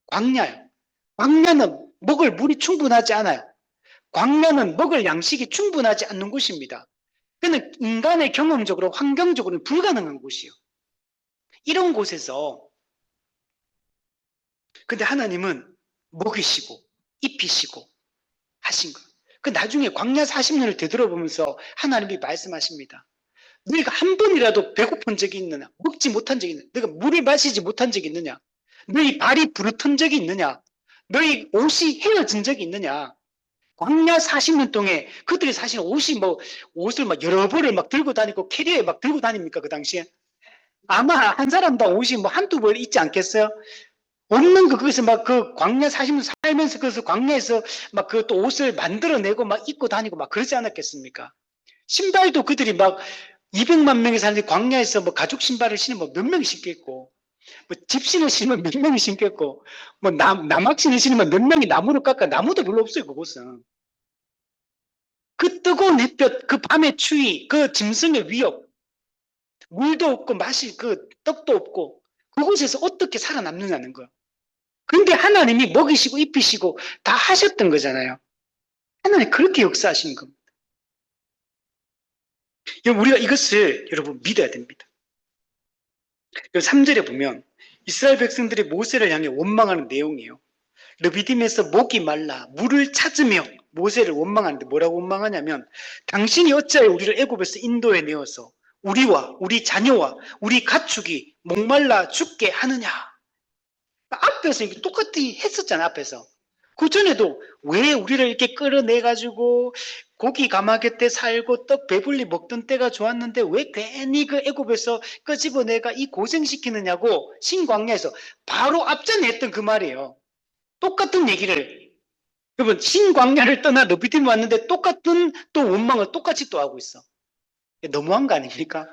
광야예요. 광야는 먹을 물이 충분하지 않아요. 광야는 먹을 양식이 충분하지 않는 곳입니다. 그는 인간의 경험적으로 환경적으로는 불가능한 곳이에요. 이런 곳에서 근데 하나님은 먹이시고 입히시고 하신 거예요. 그 나중에 광야 40년을 되돌아보면서 하나님이 말씀하십니다. 너희가 한 번이라도 배고픈 적이 있느냐? 먹지 못한 적이 있느냐? 너희가 물을 마시지 못한 적이 있느냐? 너희 발이 부르튼 적이 있느냐? 너희 옷이 헤어진 적이 있느냐? 광야 40년 동안에 그들이 사실 옷을 막 여러 벌을 막 들고 다니고 캐리어에 막 들고 다닙니까? 그 당시에? 아마 한 사람당 옷이 한두 벌 있지 않겠어요? 없는 거기서 막 그 광야 40년 살면서 그래서 광야에서 막 그 또 옷을 만들어내고 막 입고 다니고 막 그러지 않았겠습니까? 신발도 그들이 막 200만 명이 사는데 광야에서 뭐 가죽 신발을 신으면 몇 명이 신겠고, 뭐 집신을 신으면 몇 명이 신겠고, 뭐 나막신을 신으면 몇 명이 나무를 깎아. 나무도 별로 없어요, 그곳은. 그 뜨거운 햇볕, 그 밤의 추위, 그 짐승의 위협, 물도 없고 맛이 그 떡도 없고 그곳에서 어떻게 살아남느냐는 거예요. 근데 하나님이 먹이시고 입히시고 다 하셨던 거잖아요. 하나님 그렇게 역사하시는 겁니다. 우리가 이것을 여러분 믿어야 됩니다. 3절에 보면 이스라엘 백성들이 모세를 향해 원망하는 내용이에요. 르비딤에서 목이 말라 물을 찾으며 모세를 원망하는데 뭐라고 원망하냐면 당신이 어찌하여 우리를 애굽에서 인도해 내어서 우리와 우리 자녀와 우리 가축이 목말라 죽게 하느냐. 앞에서 이게 똑같이 했었잖아요. 앞에서. 그 전에도 왜 우리를 이렇게 끌어내가지고 고기 가마개 때 살고 떡 배불리 먹던 때가 좋았는데 왜 괜히 그 애굽에서 끄집어내가 이 고생시키느냐고 신광야에서 바로 앞전에 했던 그 말이에요. 똑같은 얘기를 여러분 신광야를 떠나 르비딤 왔는데 똑같은 또 원망을 똑같이 또 하고 있어. 너무한 거 아닙니까?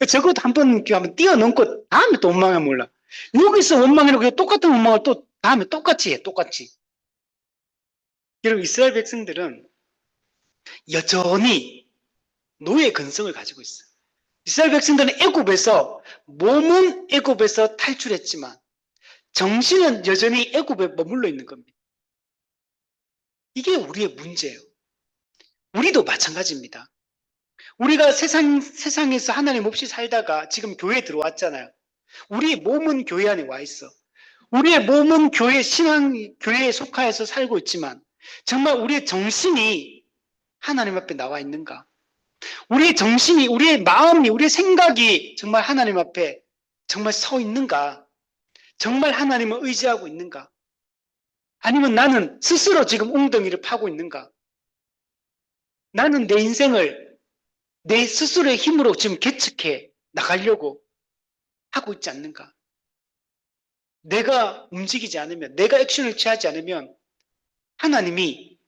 적어도 한번 뛰어넘고 다음에 또 원망하면 몰라. 여기서 원망해놓고 똑같은 원망을 또 다음에 똑같이 해, 똑같이. 여러분, 이스라엘 백성들은 여전히 노예 근성을 가지고 있어요. 이스라엘 백성들은 몸은 애굽에서 탈출했지만 정신은 여전히 애굽에 머물러 있는 겁니다. 이게 우리의 문제예요. 우리도 마찬가지입니다. 우리가 세상에서 하나님 없이 살다가 지금 교회에 들어왔잖아요. 우리 몸은 교회 안에 와 있어. 우리의 몸은 교회에 속하여서 살고 있지만 정말 우리의 정신이 하나님 앞에 나와 있는가? 우리의 정신이, 우리의 마음이, 우리의 생각이 정말 하나님 앞에 정말 서 있는가? 정말 하나님을 의지하고 있는가? 아니면 나는 스스로 지금 웅덩이를 파고 있는가? 나는 내 인생을 내 스스로의 힘으로 지금 개척해 나가려고 하고 있지 않는가? 내가 움직이지 않으면, 내가 액션을 취하지 않으면 하나님이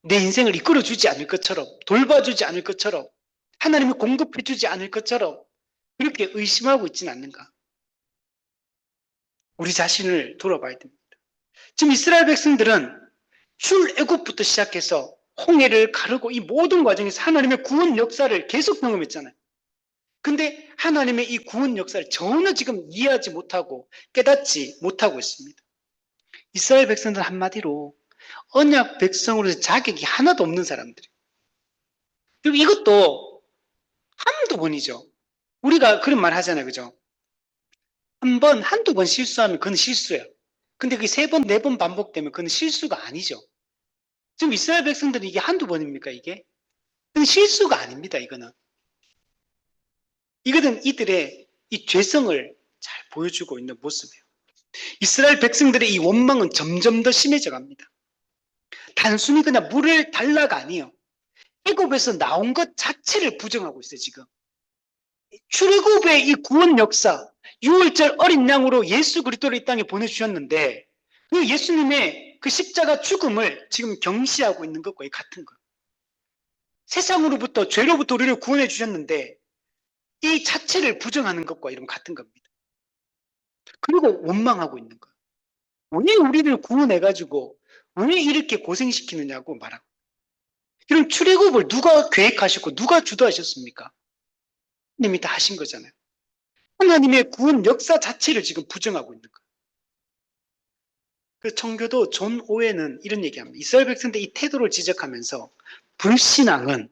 내 인생을 이끌어주지 않을 것처럼, 돌봐주지 않을 것처럼, 하나님이 공급해주지 않을 것처럼 그렇게 의심하고 있지는 않는가? 우리 자신을 돌아봐야 됩니다. 지금 이스라엘 백성들은 출애굽부터 시작해서 홍해를 가르고 이 모든 과정에서 하나님의 구원 역사를 계속 경험했잖아요. 근데 하나님의 이 구원 역사를 전혀 지금 이해하지 못하고 깨닫지 못하고 있습니다. 이스라엘 백성들 한마디로 언약 백성으로서 자격이 하나도 없는 사람들이에요. 그리고 이것도 한두 번이죠. 우리가 그런 말 하잖아요. 그죠? 한두 번 실수하면 그건 실수예요. 근데 그게 3번, 4번 반복되면 그건 실수가 아니죠. 지금 이스라엘 백성들은 이게 한두 번입니까, 이게? 그건 실수가 아닙니다, 이거는. 이거는 이들의 이 죄성을 잘 보여주고 있는 모습이에요. 이스라엘 백성들의 이 원망은 점점 더 심해져 갑니다. 단순히 그냥 물을 달라가 아니에요. 애굽에서 나온 것 자체를 부정하고 있어요, 지금. 출애굽의 이 구원 역사, 6월절 어린 양으로 예수 그리스도를 이 땅에 보내주셨는데 그 예수님의 그 십자가 죽음을 지금 경시하고 있는 것과 같은 거예요. 세상으로부터 죄로부터 우리를 구원해 주셨는데 이 자체를 부정하는 것과 이런 같은 겁니다. 그리고 원망하고 있는 거예요. 왜 우리를 구원해가지고 왜 이렇게 고생시키느냐고 말하고. 이런 출애굽을 누가 계획하셨고 누가 주도하셨습니까? 하나님이 다 하신 거잖아요. 하나님의 구원 역사 자체를 지금 부정하고 있는 거예요. 그 청교도 존 오웬은 이런 얘기합니다. 이스라엘 백성들 이 태도를 지적하면서 불신앙은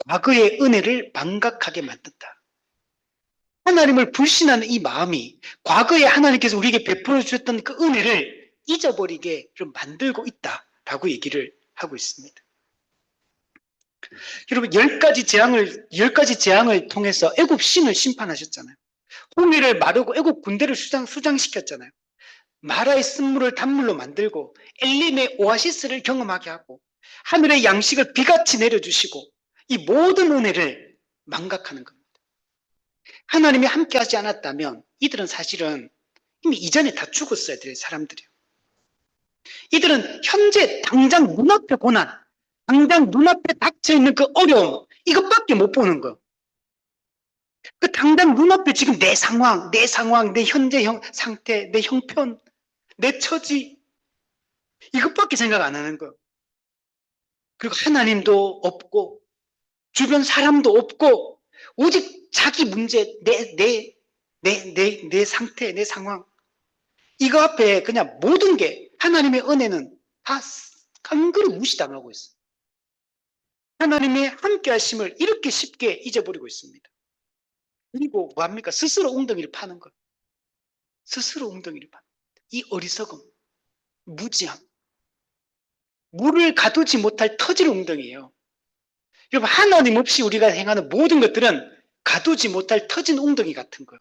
과거의 은혜를 망각하게 만든다. 하나님을 불신하는 이 마음이 과거에 하나님께서 우리에게 베풀어 주셨던 그 은혜를 잊어버리게 좀 만들고 있다라고 얘기를 하고 있습니다. 여러분, 10가지 재앙을 통해서 애굽 신을 심판하셨잖아요. 홍해를 마르고 애굽 군대를 수장시켰잖아요. 마라의 쓴물을 단물로 만들고 엘림의 오아시스를 경험하게 하고 하늘의 양식을 비같이 내려주시고 이 모든 은혜를 망각하는 겁니다. 하나님이 함께하지 않았다면 이들은 사실은 이미 이전에 다 죽었어야 될 사람들이에요. 이들은 현재 당장 눈앞에 고난, 당장 눈앞에 닥쳐있는 그 어려움, 이것밖에 못 보는 거예요. 그 당장 눈앞에 지금 내 상황, 내 현재 상태, 내 형편, 내 처지, 이것밖에 생각 안 하는 거예요. 그리고 하나님도 없고, 주변 사람도 없고, 오직 자기 문제, 내 상태, 내 상황. 이거 앞에 그냥 모든 게, 하나님의 은혜는 다 한 그릇 무시당하고 있어요. 하나님의 함께 하심을 이렇게 쉽게 잊어버리고 있습니다. 그리고 뭐합니까? 스스로 웅덩이를 파는 것. 스스로 웅덩이를 파는 것. 이 어리석음, 무지함. 물을 가두지 못할 터질 웅덩이에요. 여러분, 하나님 없이 우리가 행하는 모든 것들은 가두지 못할 터진 웅덩이 같은 거예요.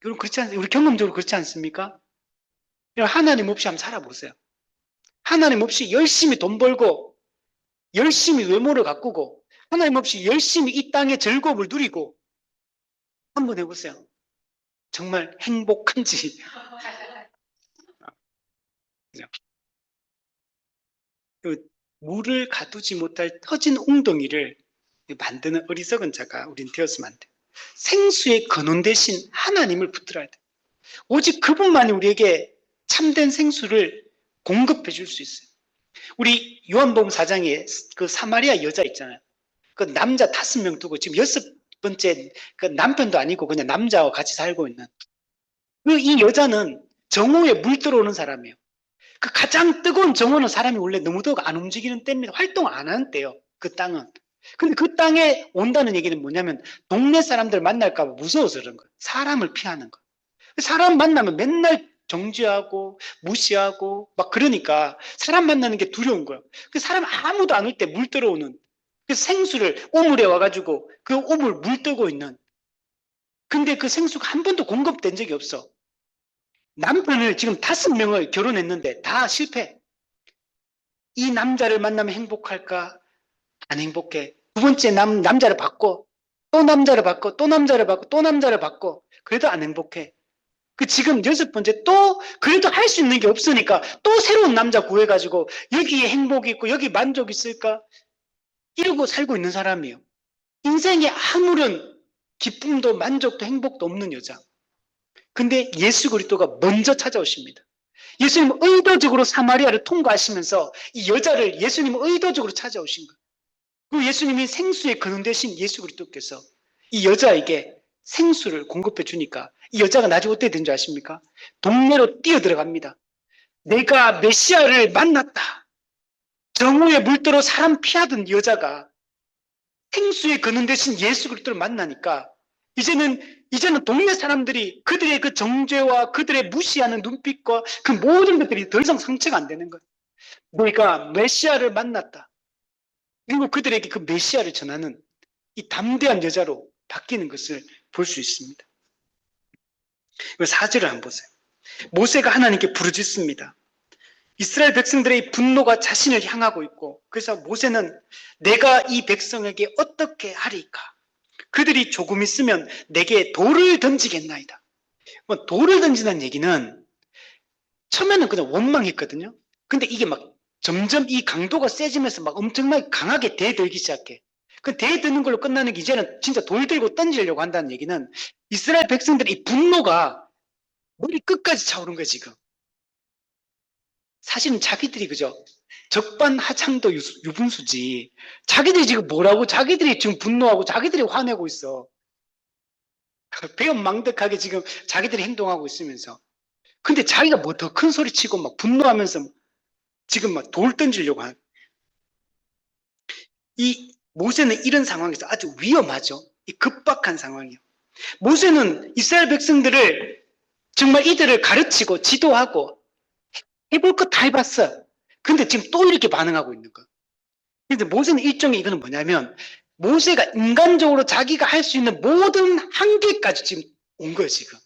여러분, 그렇지 않습니까? 우리 경험적으로 그렇지 않습니까? 여러분, 하나님 없이 한번 살아보세요. 하나님 없이 열심히 돈 벌고, 열심히 외모를 가꾸고, 하나님 없이 열심히 이 땅의 즐거움을 누리고, 한번 해보세요. 정말 행복한지. 물을 가두지 못할 터진 웅덩이를 만드는 어리석은 자가 우린 되었으면 안 돼. 생수의 근원 대신 하나님을 붙들어야 돼. 오직 그분만이 우리에게 참된 생수를 공급해 줄 수 있어요. 우리 요한복음 4장에 그 사마리아 여자 있잖아요. 그 남자 5명 두고 지금 6번째 그 남편도 아니고 그냥 남자와 같이 살고 있는 그 이 여자는 정오에 물 들어오는 사람이에요. 그 가장 뜨거운 정오는 사람이 원래 너무 더워 안 움직이는 때입니다. 활동 안 하는 때요. 그 땅은. 근데 그 땅에 온다는 얘기는 뭐냐면 동네 사람들 만날까 봐 무서워서 그런 거예요. 사람을 피하는 거예요. 사람 만나면 맨날 정지하고 무시하고 막 그러니까 사람 만나는 게 두려운 거예요. 그 사람 아무도 안 올 때 물 들어오는 그 생수를 오물에 와가지고 그 오물 물 뜨고 있는 근데 그 생수가 한 번도 공급된 적이 없어. 남편을 지금 5명을 결혼했는데 다 실패. 이 남자를 만나면 행복할까? 안 행복해. 두 번째 남자를 받고 또 남자를 받고 또 남자를 받고 또 남자를 받고 그래도 안 행복해. 그 지금 6번째 또 그래도 할 수 있는 게 없으니까 또 새로운 남자 구해가지고 여기에 행복이 있고 여기 만족이 있을까? 이러고 살고 있는 사람이에요. 인생에 아무런 기쁨도 만족도 행복도 없는 여자. 근데 예수 그리스도가 먼저 찾아오십니다. 예수님은 의도적으로 사마리아를 통과하시면서 이 여자를 예수님은 의도적으로 찾아오신 거예요. 그리고 예수님이 생수의 근원 되신 예수 그리스도께서 이 여자에게 생수를 공급해 주니까 이 여자가 나중에 어떻게 된 줄 아십니까? 동네로 뛰어 들어갑니다. 내가 메시아를 만났다. 정오에 물들어 사람 피하던 여자가 생수의 근원 되신 예수 그리스도를 만나니까 이제는 동네 사람들이 그들의 그 정죄와 그들의 무시하는 눈빛과 그 모든 것들이 더 이상 상처가 안 되는 거예요. 내가 메시아를 만났다. 그리고 그들에게 그 메시아를 전하는 이 담대한 여자로 바뀌는 것을 볼 수 있습니다. 4절을 한번 보세요. 모세가 하나님께 부르짖습니다. 이스라엘 백성들의 분노가 자신을 향하고 있고 그래서 모세는 내가 이 백성에게 어떻게 하리까? 그들이 조금 있으면 내게 돌을 던지겠나이다. 돌을 던지는 얘기는 처음에는 그냥 원망했거든요. 근데 이게 막 점점 이 강도가 세지면서 막 엄청나게 강하게 대들기 시작해. 그 대드는 걸로 끝나는 게 이제는 진짜 돌 들고 던지려고 한다는 얘기는 이스라엘 백성들의 이 분노가 머리 끝까지 차오른 거예요, 지금. 사실은 자기들이 그죠? 적반하장도 유분수지. 자기들이 지금 뭐라고 자기들이 지금 분노하고 자기들이 화내고 있어. 배은망덕하게 지금 자기들이 행동하고 있으면서. 근데 자기가 뭐 더 큰 소리 치고 막 분노하면서 지금 막 돌 던지려고 하는. 이 모세는 이런 상황에서 아주 위험하죠. 이 급박한 상황이요. 모세는 이스라엘 백성들을 정말 이들을 가르치고 지도하고 해볼 것 다 해봤어. 근데 지금 또 이렇게 반응하고 있는 거. 근데 모세는 일종의 이거는 뭐냐면 모세가 인간적으로 자기가 할 수 있는 모든 한계까지 지금 온 거예요, 지금.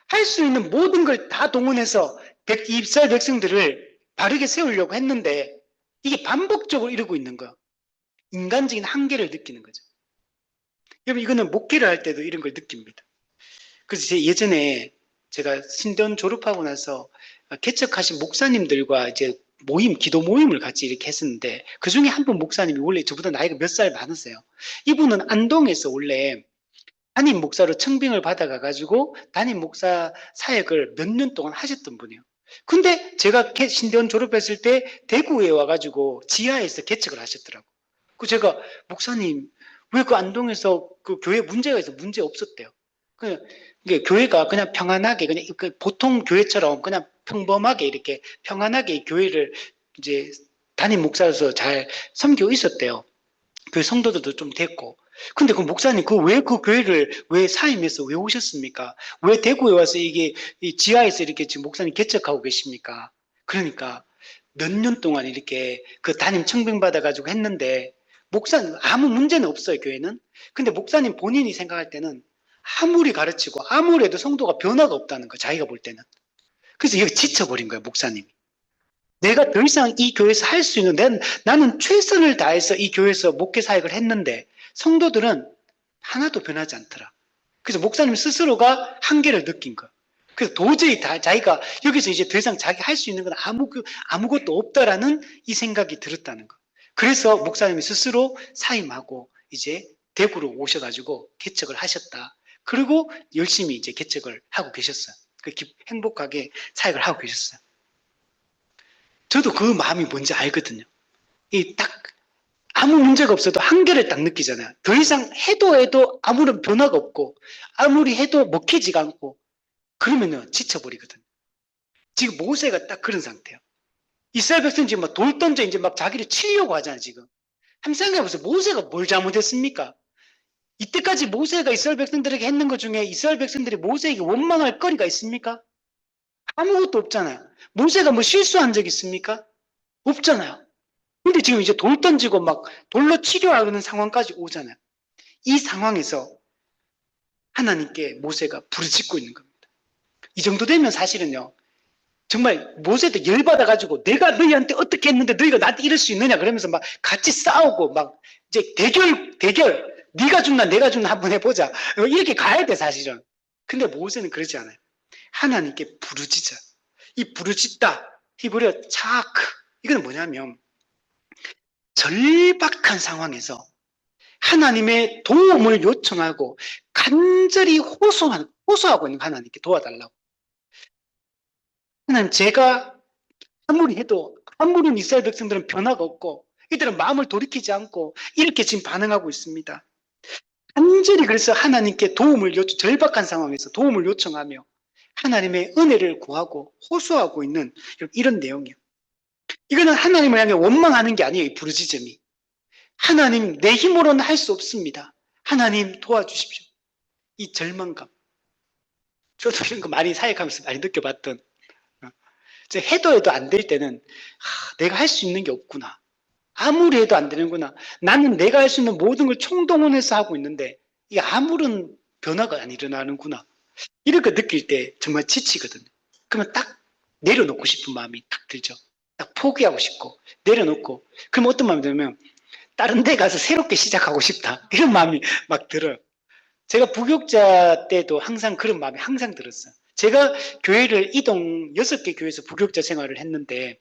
할 수 있는 모든 걸 다 동원해서 이스라엘 백성들을 바르게 세우려고 했는데 이게 반복적으로 이러고 있는 거예요. 인간적인 한계를 느끼는 거죠. 여러분 이거는 목회를 할 때도 이런 걸 느낍니다. 그래서 예전에 제가 신대원 졸업하고 나서 개척하신 목사님들과 이제 기도 모임을 같이 이렇게 했었는데 그 중에 한 분 목사님이 원래 저보다 나이가 몇 살 많으세요. 이분은 안동에서 원래 담임 목사로 청빙을 받아가가지고 담임 목사 사역을 몇 년 동안 하셨던 분이에요. 근데 제가 신대원 졸업했을 때 대구에 와가지고 지하에서 개척을 하셨더라고. 그 제가 목사님 왜 그 안동에서 그 교회 문제가 있어 문제 없었대요. 그냥 교회가 그냥 평안하게 그냥 보통 교회처럼 그냥 평범하게 이렇게 평안하게 교회를 이제 담임 목사로서 잘 섬기고 있었대요. 교회 성도들도 좀 됐고. 근데 그 목사님 왜 그 교회를 왜 사임해서 왜 오셨습니까? 왜 대구에 와서 이게 이 지하에서 이렇게 지금 목사님 개척하고 계십니까? 그러니까 몇 년 동안 이렇게 그 담임 청빙 받아가지고 했는데 목사님 아무 문제는 없어요, 교회는. 근데 목사님 본인이 생각할 때는 아무리 가르치고 아무리 해도 성도가 변화가 없다는 거예요, 자기가 볼 때는. 그래서 여기 지쳐버린 거예요, 목사님이. 내가 더 이상 이 교회에서 할 수 있는 나는 최선을 다해서 이 교회에서 목회 사역을 했는데 성도들은 하나도 변하지 않더라. 그래서 목사님 스스로가 한계를 느낀 거예요. 그래서 도저히 자기가 여기서 이제 더 이상 자기 할 수 있는 건 아무것도 없다라는 이 생각이 들었다는 거. 그래서 목사님이 스스로 사임하고 이제 대구로 오셔가지고 개척을 하셨다. 그리고 열심히 이제 개척을 하고 계셨어요. 행복하게 사역을 하고 계셨어요. 저도 그 마음이 뭔지 알거든요. 이 딱 아무 문제가 없어도 한계를 딱 느끼잖아요. 더 이상 해도 아무런 변화가 없고 아무리 해도 먹히지가 않고 그러면은 지쳐버리거든요. 지금 모세가 딱 그런 상태예요. 이스라엘 백성 지금 막 돌 던져 이제 막 자기를 치려고 하잖아요, 지금. 한번 생각해보세요. 모세가 뭘 잘못했습니까? 이때까지 모세가 이스라엘 백성들에게 했는 것 중에 이스라엘 백성들이 모세에게 원망할 거리가 있습니까? 아무것도 없잖아요. 모세가 뭐 실수한 적 있습니까? 없잖아요. 근데 지금 이제 돌 던지고 막 돌로 치료하는 상황까지 오잖아요. 이 상황에서 하나님께 모세가 부르짖고 있는 겁니다. 이 정도 되면 사실은요, 정말 모세도 열받아가지고 내가 너희한테 어떻게 했는데 너희가 나한테 이럴 수 있느냐 그러면서 막 같이 싸우고 막 이제 대결 네가 죽나 내가 죽나 한번 해보자 이렇게 가야 돼 사실은. 근데 모세는 그러지 않아요. 하나님께 부르짖어요. 이 부르짖다 히브리어 차크 이건 뭐냐면 절박한 상황에서 하나님의 도움을 요청하고 간절히 호소하고 있는 하나님께 도와달라고. 하나님 제가 아무리 해도 아무리 이스라엘 백성들은 변화가 없고 이들은 마음을 돌이키지 않고 이렇게 지금 반응하고 있습니다. 간절히 그래서 하나님께 절박한 상황에서 도움을 요청하며 하나님의 은혜를 구하고 호소하고 있는 이런 내용이에요. 이거는 하나님을 향해 원망하는 게 아니에요. 이 부르짖음이. 하나님 내 힘으로는 할 수 없습니다. 하나님 도와주십시오. 이 절망감. 저도 이런 거 많이 사역하면서 많이 느껴봤던 해도 안 될 때는 내가 할 수 있는 게 없구나. 아무리 해도 안 되는구나. 나는 내가 할 수 있는 모든 걸 총동원해서 하고 있는데 이게 아무런 변화가 안 일어나는구나. 이렇게 느낄 때 정말 지치거든요. 그러면 딱 내려놓고 싶은 마음이 딱 들죠. 딱 포기하고 싶고 내려놓고 그럼 어떤 마음이 들면 다른 데 가서 새롭게 시작하고 싶다. 이런 마음이 막 들어요. 제가 부교육자 때도 항상 그런 마음이 항상 들었어요. 제가 교회를 6개 교회에서 부교육자 생활을 했는데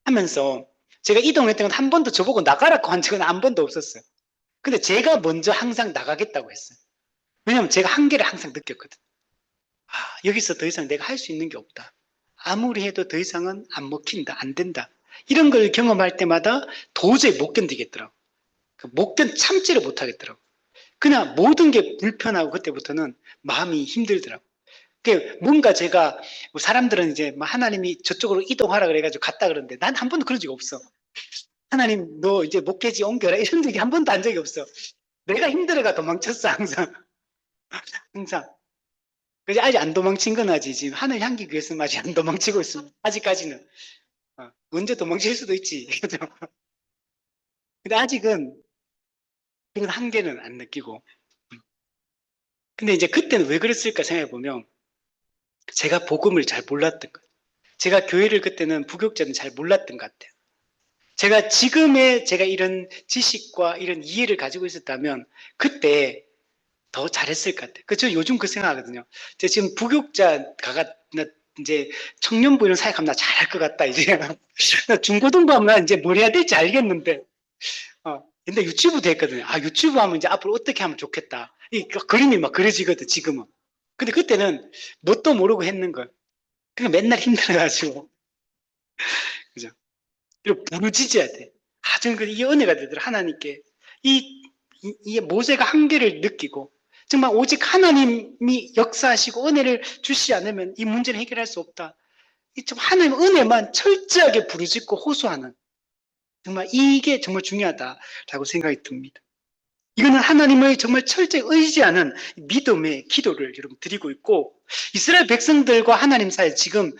하면서 제가 이동했던 건 한 번도 저보고 나가라고 한 적은 한 번도 없었어요. 근데 제가 먼저 항상 나가겠다고 했어요. 왜냐하면 제가 한계를 항상 느꼈거든. 여기서 더 이상 내가 할 수 있는 게 없다. 아무리 해도 더 이상은 안 먹힌다, 안 된다. 이런 걸 경험할 때마다 도저히 못 견디겠더라고. 참지를 못 하겠더라고. 그냥 모든 게 불편하고 그때부터는 마음이 힘들더라고. 뭔가 제가 사람들은 이제 하나님이 저쪽으로 이동하라 그래가지고 갔다 그러는데 난 한 번도 그런 적이 없어. 하나님 너 이제 목회지 옮겨라 이런 적이 한 번도 한 적이 없어. 내가 힘들어가 도망쳤어 항상. 항상. 그래서 아직 안 도망친 건 아직 지금 하늘 향기 위해서는 아직 안 도망치고 있습니다. 아직까지는. 언제 도망칠 수도 있지. 근데 아직은 이건 한계는 안 느끼고. 근데 이제 그때는 왜 그랬을까 생각해 보면 제가 복음을 잘 몰랐던 거예요. 제가 교회를 그때는 부교육자는 잘 몰랐던 것 같아요. 제가 이런 지식과 이런 이해를 가지고 있었다면 그때 더 잘했을 것 같아요. 저 요즘 그 생각하거든요. 제가 지금 부교육자가 이제 청년부 이런 사역하면 나 잘할 것 같다. 이제 나 중고등부 하면 나 이제 뭘 해야 될지 알겠는데 근데 유튜브도 했거든요. 유튜브 하면 이제 앞으로 어떻게 하면 좋겠다. 그림이 막 그려지거든 지금은. 근데 그때는 뭣도 모르고 했는 거예요. 그러니까 맨날 힘들어가지고 그죠? 그리고 부르짖어야 돼. 저는 이 은혜가 되더라. 하나님께 이 모세가 한계를 느끼고 정말 오직 하나님이 역사하시고 은혜를 주시지 않으면 이 문제를 해결할 수 없다. 하나님 은혜만 철저하게 부르짖고 호소하는 정말 이게 정말 중요하다라고 생각이 듭니다. 이거는 하나님을 정말 철저히 의지하는 믿음의 기도를 여러분 드리고 있고 이스라엘 백성들과 하나님 사이에 지금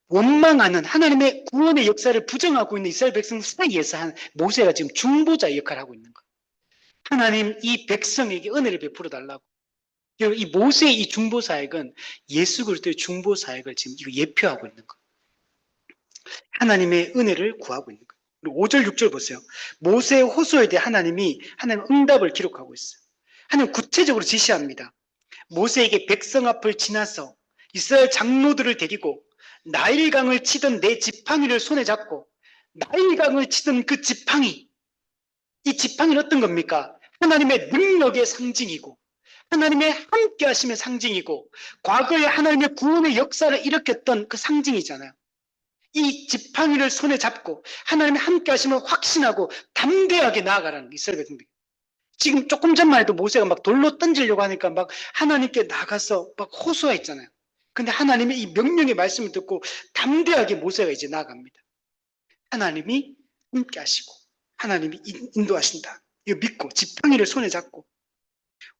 원망하는 하나님의 구원의 역사를 부정하고 있는 이스라엘 백성 사이에서 모세가 지금 중보자의 역할을 하고 있는 거예요. 하나님 이 백성에게 은혜를 베풀어 달라고. 이 모세의 이 중보 사역은 예수 그리스도의 중보 사역을 지금 예표하고 있는 거예요. 하나님의 은혜를 구하고 있는 거예요. 그리고 5절 6절 보세요. 모세의 호소에 대해 하나님의 응답을 기록하고 있어요. 하나님 구체적으로 지시합니다. 모세에게 백성 앞을 지나서 이스라엘 장로들을 데리고 나일강을 치던 내 지팡이를 손에 잡고 나일강을 치던 그 지팡이 이 지팡이는 어떤 겁니까? 하나님의 능력의 상징이고 하나님의 함께 하심의 상징이고 과거에 하나님의 구원의 역사를 일으켰던 그 상징이잖아요. 이 지팡이를 손에 잡고 하나님의 함께 하심을 확신하고 담대하게 나아가라는 이스라엘 백성들. 지금 조금 전만 해도 모세가 막 돌로 던지려고 하니까 막 하나님께 나가서 막 호소했잖아요. 근데 하나님의 이 명령의 말씀을 듣고 담대하게 모세가 이제 나아갑니다. 하나님이 함께 하시고 하나님이 인도하신다. 이거 믿고 지팡이를 손에 잡고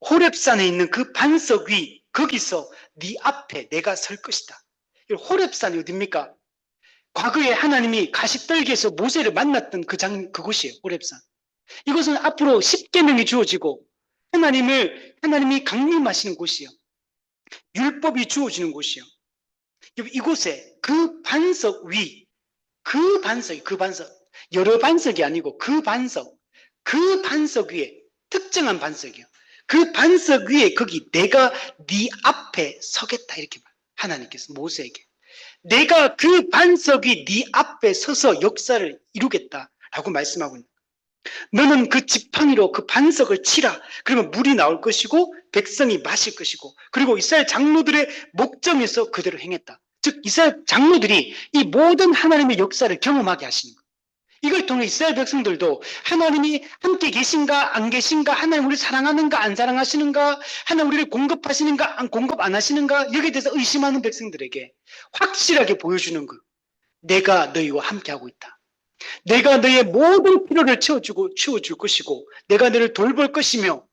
호렙산에 있는 그 반석 위 거기서 네 앞에 내가 설 것이다. 호렙산이 어딥니까? 과거에 하나님이 가시떨기에서 모세를 만났던 그곳이에요. 호렙산. 이것은 앞으로 10계명이 주어지고 하나님이 강림하시는 곳이요. 율법이 주어지는 곳이요. 이곳에 그 반석 위, 그 반석, 여러 반석이 아니고 그 반석 위에 특정한 반석이요. 그 반석 위에 거기 내가 네 앞에 서겠다 이렇게 말. 하나님께서 모세에게 내가 그 반석이 네 앞에 서서 역사를 이루겠다라고 말씀하고 있는. 너는 그 지팡이로 그 반석을 치라. 그러면 물이 나올 것이고 백성이 마실 것이고 그리고 이스라엘 장로들의 목전에서 그대로 행했다. 즉 이스라엘 장로들이 이 모든 하나님의 역사를 경험하게 하시는 거예요. 이걸 통해 이스라엘 백성들도 하나님이 함께 계신가 안 계신가, 하나님 우리를 사랑하는가 안 사랑하시는가, 하나님 우리를 공급하시는가 공급 안 하시는가, 여기에 대해서 의심하는 백성들에게 확실하게 보여주는 거. 내가 너희와 함께하고 있다. 내가 너희의 모든 필요를 채워줄 것이고 내가 너희를 돌볼 것이며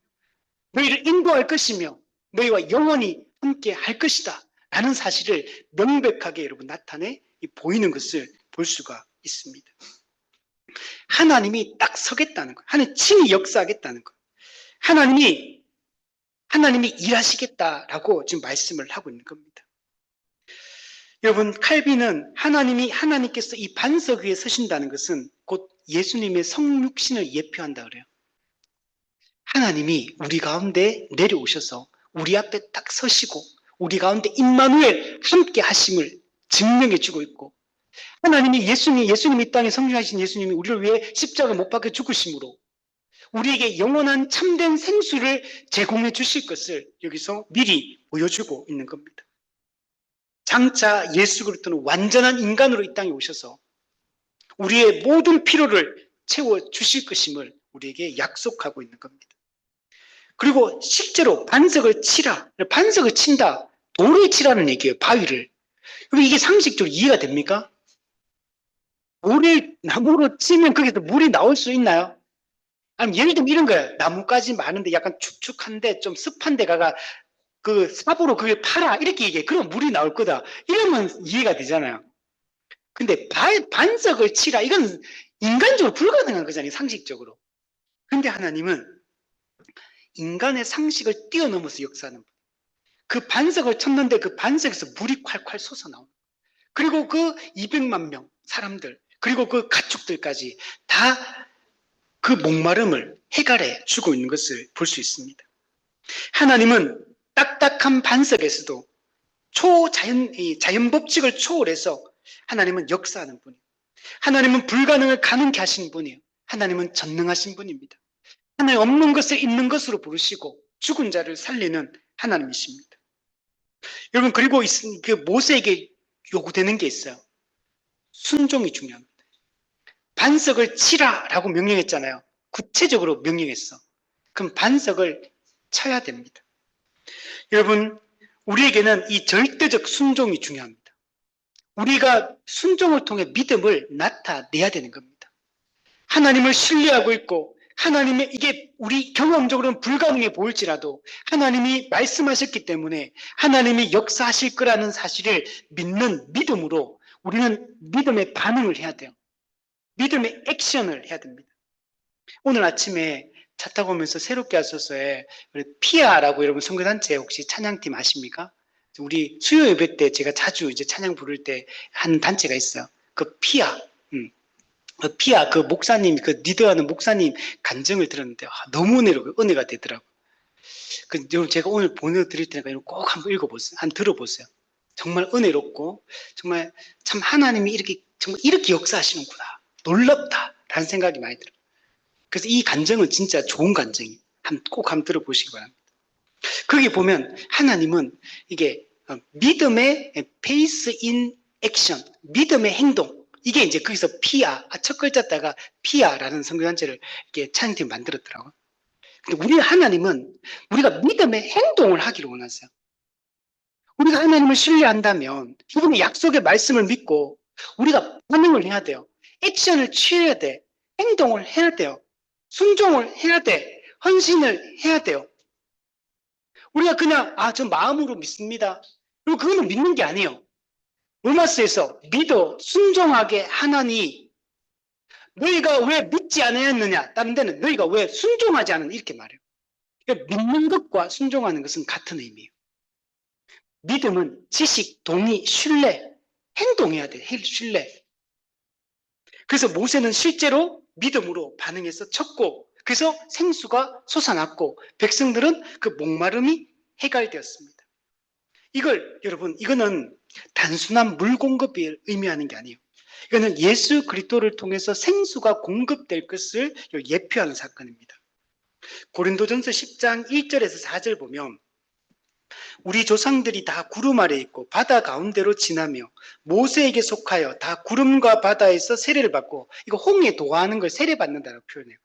너희를 인도할 것이며 너희와 영원히 함께 할 것이다 라는 사실을 명백하게 여러분 나타내 보이는 것을 볼 수가 있습니다. 하나님이 딱 서겠다는 거예요. 하나님 친히 역사하겠다는 거예요. 하나님이 일하시겠다라고 지금 말씀을 하고 있는 겁니다. 여러분, 칼빈은 하나님께서 이 반석 위에 서신다는 것은 곧 예수님의 성육신을 예표한다 그래요. 하나님이 우리 가운데 내려오셔서 우리 앞에 딱 서시고 우리 가운데 임마누엘 함께 하심을 증명해 주고 있고, 예수님이 이 땅에 성육하신 예수님이 우리를 위해 십자가 못 박혀 죽으심으로 우리에게 영원한 참된 생수를 제공해 주실 것을 여기서 미리 보여주고 있는 겁니다. 장차 예수 그리스도는 완전한 인간으로 이 땅에 오셔서 우리의 모든 필요를 채워 주실 것임을 우리에게 약속하고 있는 겁니다. 그리고 실제로 반석을 친다. 돌을 치라는 얘기예요. 바위를. 그럼 이게 상식적으로 이해가 됩니까? 돌을 나무로 치면 거기서 물이 나올 수 있나요? 아니면 예를 들면 이런 거예요. 나무까지 많은데 약간 축축한데 좀 습한 데가 그 삽으로 그걸 팔아 이렇게 얘기해. 그럼 물이 나올 거다. 이러면 이해가 되잖아요. 근데 반석을 치라 이건 인간적으로 불가능한 거잖아요. 상식적으로. 근데 하나님은 인간의 상식을 뛰어넘어서 역사하는 거예요. 그 반석을 쳤는데 그 반석에서 물이 콸콸 솟아나오는 거예요. 그리고 그 200만 명 사람들 그리고 그 가축들까지 다 그 목마름을 해결해 주고 있는 것을 볼 수 있습니다. 하나님은 딱딱한 반석에서도 자연 법칙을 초월해서 하나님은 역사하는 분이에요. 하나님은 불가능을 가능케 하시는 분이에요. 하나님은 전능하신 분입니다. 하나님 없는 것을 있는 것으로 부르시고 죽은 자를 살리는 하나님이십니다. 여러분, 그리고 그 모세에게 요구되는 게 있어요. 순종이 중요합니다. 반석을 치라라고 명령했잖아요. 구체적으로 명령했어. 그럼 반석을 쳐야 됩니다. 여러분, 우리에게는 이 절대적 순종이 중요합니다. 우리가 순종을 통해 믿음을 나타내야 되는 겁니다. 하나님을 신뢰하고 있고 하나님의 이게 우리 경험적으로는 불가능해 보일지라도 하나님이 말씀하셨기 때문에 하나님이 역사하실 거라는 사실을 믿는 믿음으로 우리는 믿음의 반응을 해야 돼요. 믿음의 액션을 해야 됩니다. 오늘 아침에 차 타고 오면서 새롭게 하소서에 피아라고 여러분 선교단체 혹시 찬양팀 아십니까? 우리 수요 예배 때 제가 자주 이제 찬양 부를 때 한 단체가 있어요. 그 피아, 그 목사님, 그 리더하는 목사님 간증을 들었는데 너무 은혜가 되더라고요. 여러분 제가 오늘 보내드릴 테니까 꼭 한번 읽어보세요. 한번 들어보세요. 정말 은혜롭고 정말 참 하나님이 이렇게 역사하시는구나. 놀랍다라는 생각이 많이 들어요. 그래서 이 간증은 진짜 좋은 간증이에요. 꼭 한번 들어보시기 바랍니다. 거기 보면 하나님은 이게 믿음의 페이스 인 액션, 믿음의 행동, 이게 이제 거기서 피아, 첫 글자다가 피아라는 성경한자를 이렇게 찬양팀 만들었더라고요. 근데 우리 하나님은 우리가 믿음의 행동을 하기를 원하세요. 우리가 하나님을 신뢰한다면 이분의 약속의 말씀을 믿고 우리가 반응을 해야 돼요. 액션을 취해야 돼. 행동을 해야 돼요. 순종을 해야 돼. 헌신을 해야 돼요. 우리가 그냥 저 마음으로 믿습니다. 그리고 그거는 믿는 게 아니에요. 로마서에서 믿어 순종하게 하나니 너희가 왜 믿지 않았느냐? 다른 데는 너희가 왜 순종하지 않느냐? 이렇게 말해요. 그러니까 믿는 것과 순종하는 것은 같은 의미예요. 믿음은 지식, 동의, 신뢰, 행동해야 돼. 신뢰. 그래서 모세는 실제로 믿음으로 반응해서 쳤고, 그래서 생수가 솟아났고 백성들은 그 목마름이 해결되었습니다. 이걸 여러분, 이거는 단순한 물 공급을 의미하는 게 아니에요. 이거는 예수 그리스도를 통해서 생수가 공급될 것을 예표하는 사건입니다. 고린도전서 10장 1절에서 4절 보면 우리 조상들이 다 구름 아래 있고 바다 가운데로 지나며 모세에게 속하여 다 구름과 바다에서 세례를 받고, 이거 홍해 도하는 걸 세례받는다고 표현해요.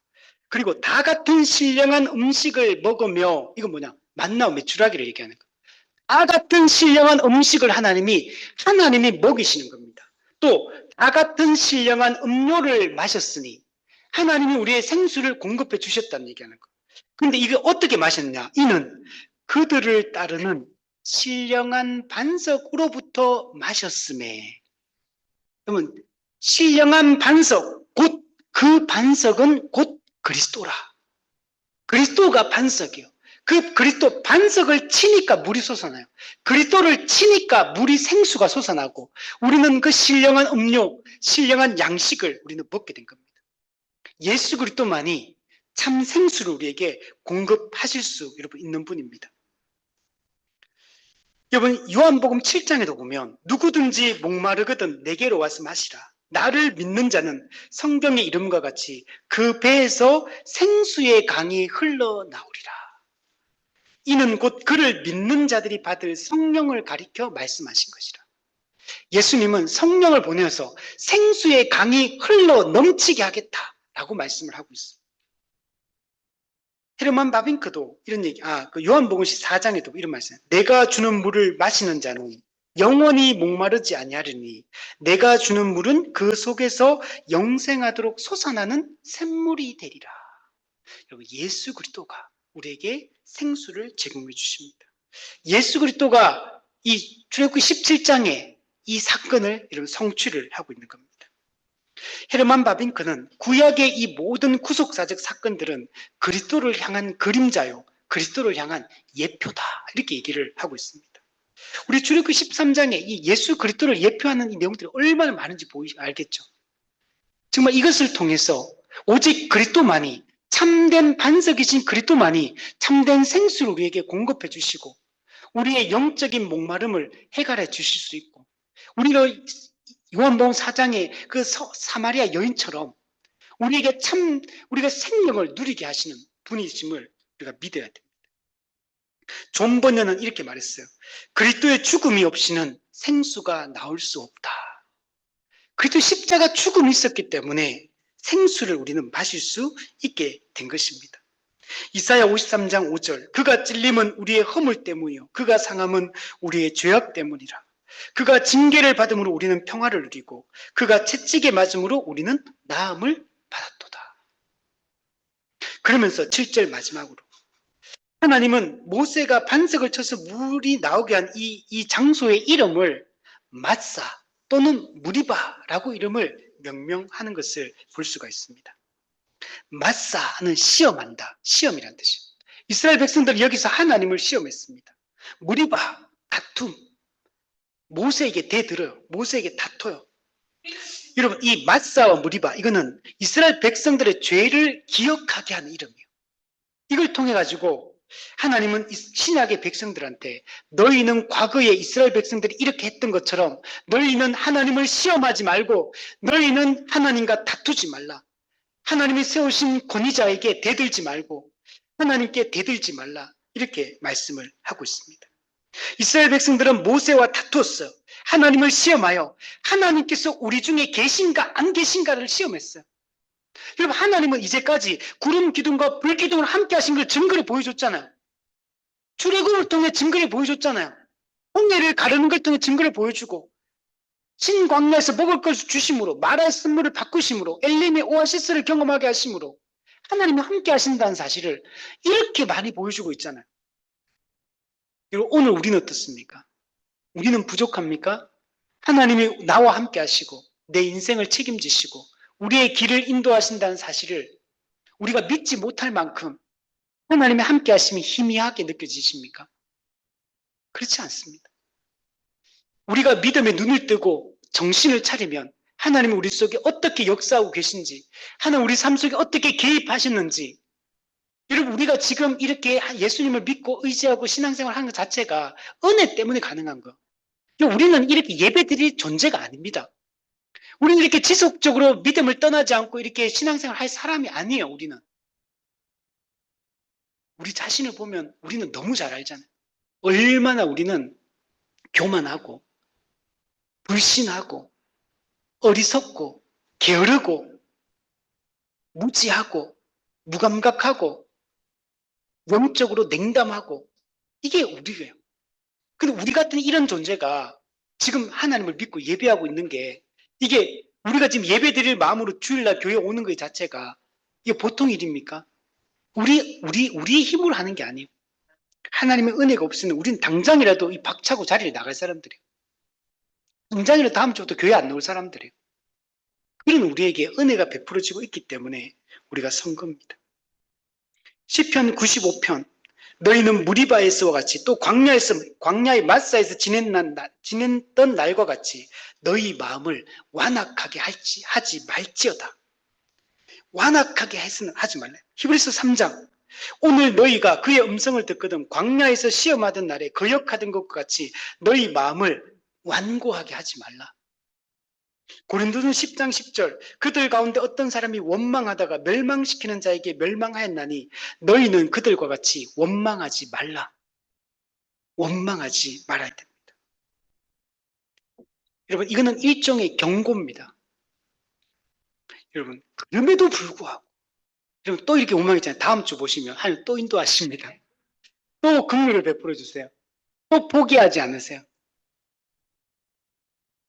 그리고 다 같은 신령한 음식을 먹으며, 이거 뭐냐? 만나와 메추라기를 얘기하는 거예요. 다 같은 신령한 음식을 하나님이 먹이시는 겁니다. 또 다 같은 신령한 음료를 마셨으니 하나님이 우리의 생수를 공급해 주셨다는 얘기하는 거예요. 그런데 이게 어떻게 마셨냐? 이는 그들을 따르는 신령한 반석으로부터 마셨음에. 그러면 신령한 반석, 곧 그 반석은 곧 그리스도라. 그리스도가 반석이에요. 그 그리스도 반석을 치니까 물이 솟아나요. 그리스도를 치니까 물이 생수가 솟아나고 우리는 그 신령한 음료, 신령한 양식을 우리는 먹게 된 겁니다. 예수 그리스도만이 참 생수를 우리에게 공급하실 수 여러분 있는 분입니다. 여러분 요한복음 7장에도 보면 누구든지 목마르거든 내게로 와서 마시라. 나를 믿는 자는 성경의 이름과 같이 그 배에서 생수의 강이 흘러나오리라. 이는 곧 그를 믿는 자들이 받을 성령을 가리켜 말씀하신 것이라. 예수님은 성령을 보내서 생수의 강이 흘러 넘치게 하겠다라고 말씀을 하고 있습니다. 헤르만 바빙크도 이런 얘기, 그 요한복음 4장에도 이런 말씀. 내가 주는 물을 마시는 자는 영원히 목마르지 아니하리니 내가 주는 물은 그 속에서 영생하도록 솟아나는 샘물이 되리라. 여러분 예수 그리스도가 우리에게 생수를 제공해 주십니다. 예수 그리스도가 이 출애굽기 17장에 이 사건을 이런 성취를 하고 있는 겁니다. 헤르만 바빙크는 구약의 이 모든 구속사적 사건들은 그리스도를 향한 그림자요, 그리스도를 향한 예표다, 이렇게 얘기를 하고 있습니다. 우리 출애굽기 13장에 이 예수 그리스도를 예표하는 이 내용들이 얼마나 많은지 알겠죠? 정말 이것을 통해서 오직 그리스도만이, 참된 반석이신 그리스도만이 참된 생수를 우리에게 공급해 주시고 우리의 영적인 목마름을 해결해 주실 수 있고, 우리가 요한복음 4장의 그 사마리아 여인처럼 우리가 생명을 누리게 하시는 분이심을 우리가 믿어야 됩니다. 존 번연은 이렇게 말했어요. 그리스도의 죽음이 없이는 생수가 나올 수 없다. 그리스도 십자가 죽음이 있었기 때문에 생수를 우리는 마실 수 있게 된 것입니다. 이사야 53장 5절, 그가 찔림은 우리의 허물 때문이요 그가 상함은 우리의 죄악 때문이라. 그가 징계를 받음으로 우리는 평화를 누리고 그가 채찍에 맞음으로 우리는 나음을 받았도다. 그러면서 7절 마지막으로 하나님은 모세가 반석을 쳐서 물이 나오게 한 이 장소의 이름을 마사 또는 무리바라고 이름을 명명하는 것을 볼 수가 있습니다. 마사는 시험한다, 시험이란 뜻이에요. 이스라엘 백성들이 여기서 하나님을 시험했습니다. 무리바, 다툼, 모세에게 대들어요. 모세에게 다퉈요. 여러분 이 마사와 무리바, 이거는 이스라엘 백성들의 죄를 기억하게 하는 이름이에요. 이걸 통해 가지고 하나님은 신약의 백성들한테 너희는 과거에 이스라엘 백성들이 이렇게 했던 것처럼 너희는 하나님을 시험하지 말고 너희는 하나님과 다투지 말라. 하나님이 세우신 권위자에게 대들지 말고 하나님께 대들지 말라. 이렇게 말씀을 하고 있습니다. 이스라엘 백성들은 모세와 다투었어요. 하나님을 시험하여 하나님께서 우리 중에 계신가 안 계신가를 시험했어요. 여러분, 하나님은 이제까지 구름 기둥과 불 기둥을 함께 하신 걸 증거를 보여줬잖아요. 출애굽을 통해 증거를 보여줬잖아요. 홍해를 가르는 걸 통해 증거를 보여주고, 신광야에서 먹을 것을 주심으로, 마라의 쓴물을 바꾸심으로, 엘림의 오아시스를 경험하게 하심으로 하나님이 함께 하신다는 사실을 이렇게 많이 보여주고 있잖아요. 여러분, 오늘 우리는 어떻습니까? 우리는 부족합니까? 하나님이 나와 함께 하시고 내 인생을 책임지시고 우리의 길을 인도하신다는 사실을 우리가 믿지 못할 만큼 하나님의 함께 하심이 희미하게 느껴지십니까? 그렇지 않습니다. 우리가 믿음에 눈을 뜨고 정신을 차리면 하나님이 우리 속에 어떻게 역사하고 계신지, 하나님 우리 삶 속에 어떻게 개입하셨는지, 여러분, 우리가 지금 이렇게 예수님을 믿고 의지하고 신앙생활 하는 것 자체가 은혜 때문에 가능한 거. 우리는 이렇게 예배드릴 존재가 아닙니다. 우리는 이렇게 지속적으로 믿음을 떠나지 않고 이렇게 신앙생활 할 사람이 아니에요, 우리는. 우리 자신을 보면 우리는 너무 잘 알잖아요. 얼마나 우리는 교만하고, 불신하고, 어리석고, 게으르고, 무지하고, 무감각하고, 영적으로 냉담하고, 이게 우리예요. 근데 우리 같은 이런 존재가 지금 하나님을 믿고 예배하고 있는 게, 이게 우리가 지금 예배 드릴 마음으로 주일날 교회 오는 것 자체가 이게 보통 일입니까? 우리의 힘으로 하는 게 아니에요. 하나님의 은혜가 없으면 우리는 당장이라도 이 박차고 자리를 나갈 사람들이에요. 당장이라도 다음 주부터 교회 안 나올 사람들이에요. 그런 우리에게 은혜가 베풀어지고 있기 때문에 우리가 선 겁니다. 시편 95편, 너희는 무리바에서와 같이 또 광야의 마사에서 지냈던 날과 같이 너희 마음을 완악하게 하지 말지어다. 완악하게 해서는 하지 말래. 히브리서 3장, 오늘 너희가 그의 음성을 듣거든 광야에서 시험하던 날에 거역하던 것과 같이 너희 마음을 완고하게 하지 말라. 고린도전 10장 10절, 그들 가운데 어떤 사람이 원망하다가 멸망시키는 자에게 멸망하였나니 너희는 그들과 같이 원망하지 말라. 원망하지 말아야 됩니다. 여러분, 이거는 일종의 경고입니다. 여러분, 그럼에도 불구하고 여러분, 또 이렇게 원망했잖아요. 다음 주 보시면 하나님 또 인도하십니다. 또 긍휼을 베풀어 주세요. 또 포기하지 않으세요.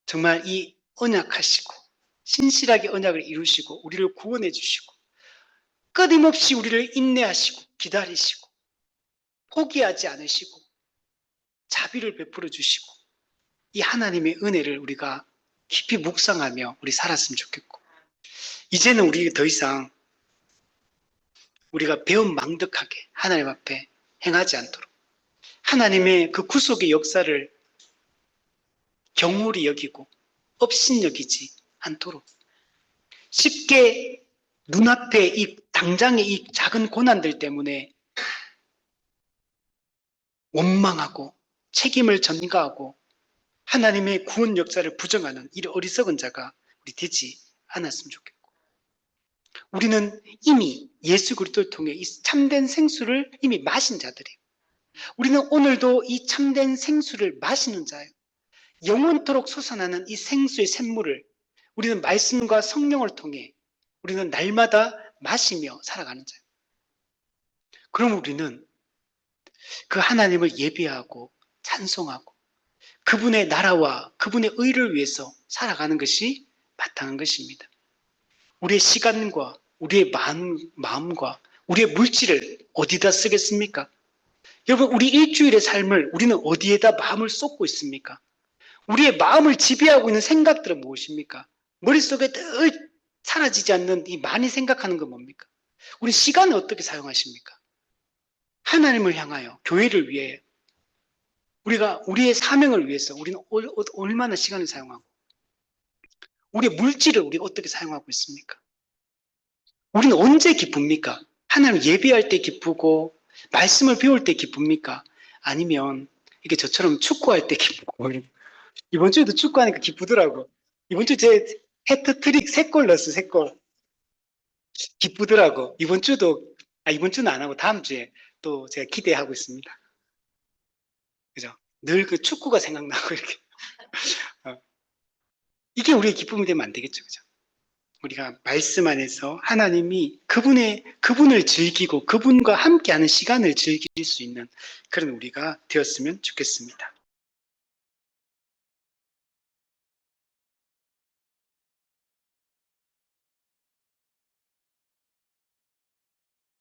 정말 이 언약하시고 신실하게 언약을 이루시고 우리를 구원해 주시고 끊임없이 우리를 인내하시고 기다리시고 포기하지 않으시고 자비를 베풀어 주시고 이 하나님의 은혜를 우리가 깊이 묵상하며 우리 살았으면 좋겠고, 이제는 우리 더 이상 우리가 배은망덕하게 하나님 앞에 행하지 않도록 하나님의 그 구속의 역사를 경홀히 여기고 업신여기지 않도록 쉽게 눈앞에 이 당장의 이 작은 고난들 때문에 원망하고 책임을 전가하고 하나님의 구원 역사를 부정하는 이 어리석은 자가 우리 되지 않았으면 좋겠고, 우리는 이미 예수 그리스도를 통해 이 참된 생수를 이미 마신 자들이에요. 우리는 오늘도 이 참된 생수를 마시는 자예요. 영원토록 솟아나는 이 생수의 샘물을 우리는 말씀과 성령을 통해 우리는 날마다 마시며 살아가는 자예요. 그럼 우리는 그 하나님을 예배하고 찬송하고 그분의 나라와 그분의 의를 위해서 살아가는 것이 마땅한 것입니다. 우리의 시간과 우리의 마음과 우리의 물질을 어디다 쓰겠습니까? 여러분, 우리 일주일의 삶을 우리는 어디에다 마음을 쏟고 있습니까? 우리의 마음을 지배하고 있는 생각들은 무엇입니까? 머릿속에 늘 사라지지 않는 이 많이 생각하는 건 뭡니까? 우리 시간을 어떻게 사용하십니까? 하나님을 향하여, 교회를 위해, 우리가 우리의 사명을 위해서 우리는 얼마나 시간을 사용하고, 우리의 물질을 우리가 어떻게 사용하고 있습니까? 우리는 언제 기쁩니까? 하나님 예배할 때 기쁘고 말씀을 배울 때 기쁩니까? 아니면 이게 저처럼 축구할 때 기쁘고, 이번 주에도 축구하니까 기쁘더라고. 이번 주 제 해트트릭 3골 넣었어, 3골. 기쁘더라고. 이번 주도 이번 주는 안 하고 다음 주에 또 제가 기대하고 있습니다. 그죠? 늘 그 축구가 생각나고 이렇게. 어, 이게 우리의 기쁨이 되면 안 되겠죠. 그죠? 우리가 말씀 안에서 하나님이 그분을 즐기고 그분과 함께하는 시간을 즐길 수 있는 그런 우리가 되었으면 좋겠습니다.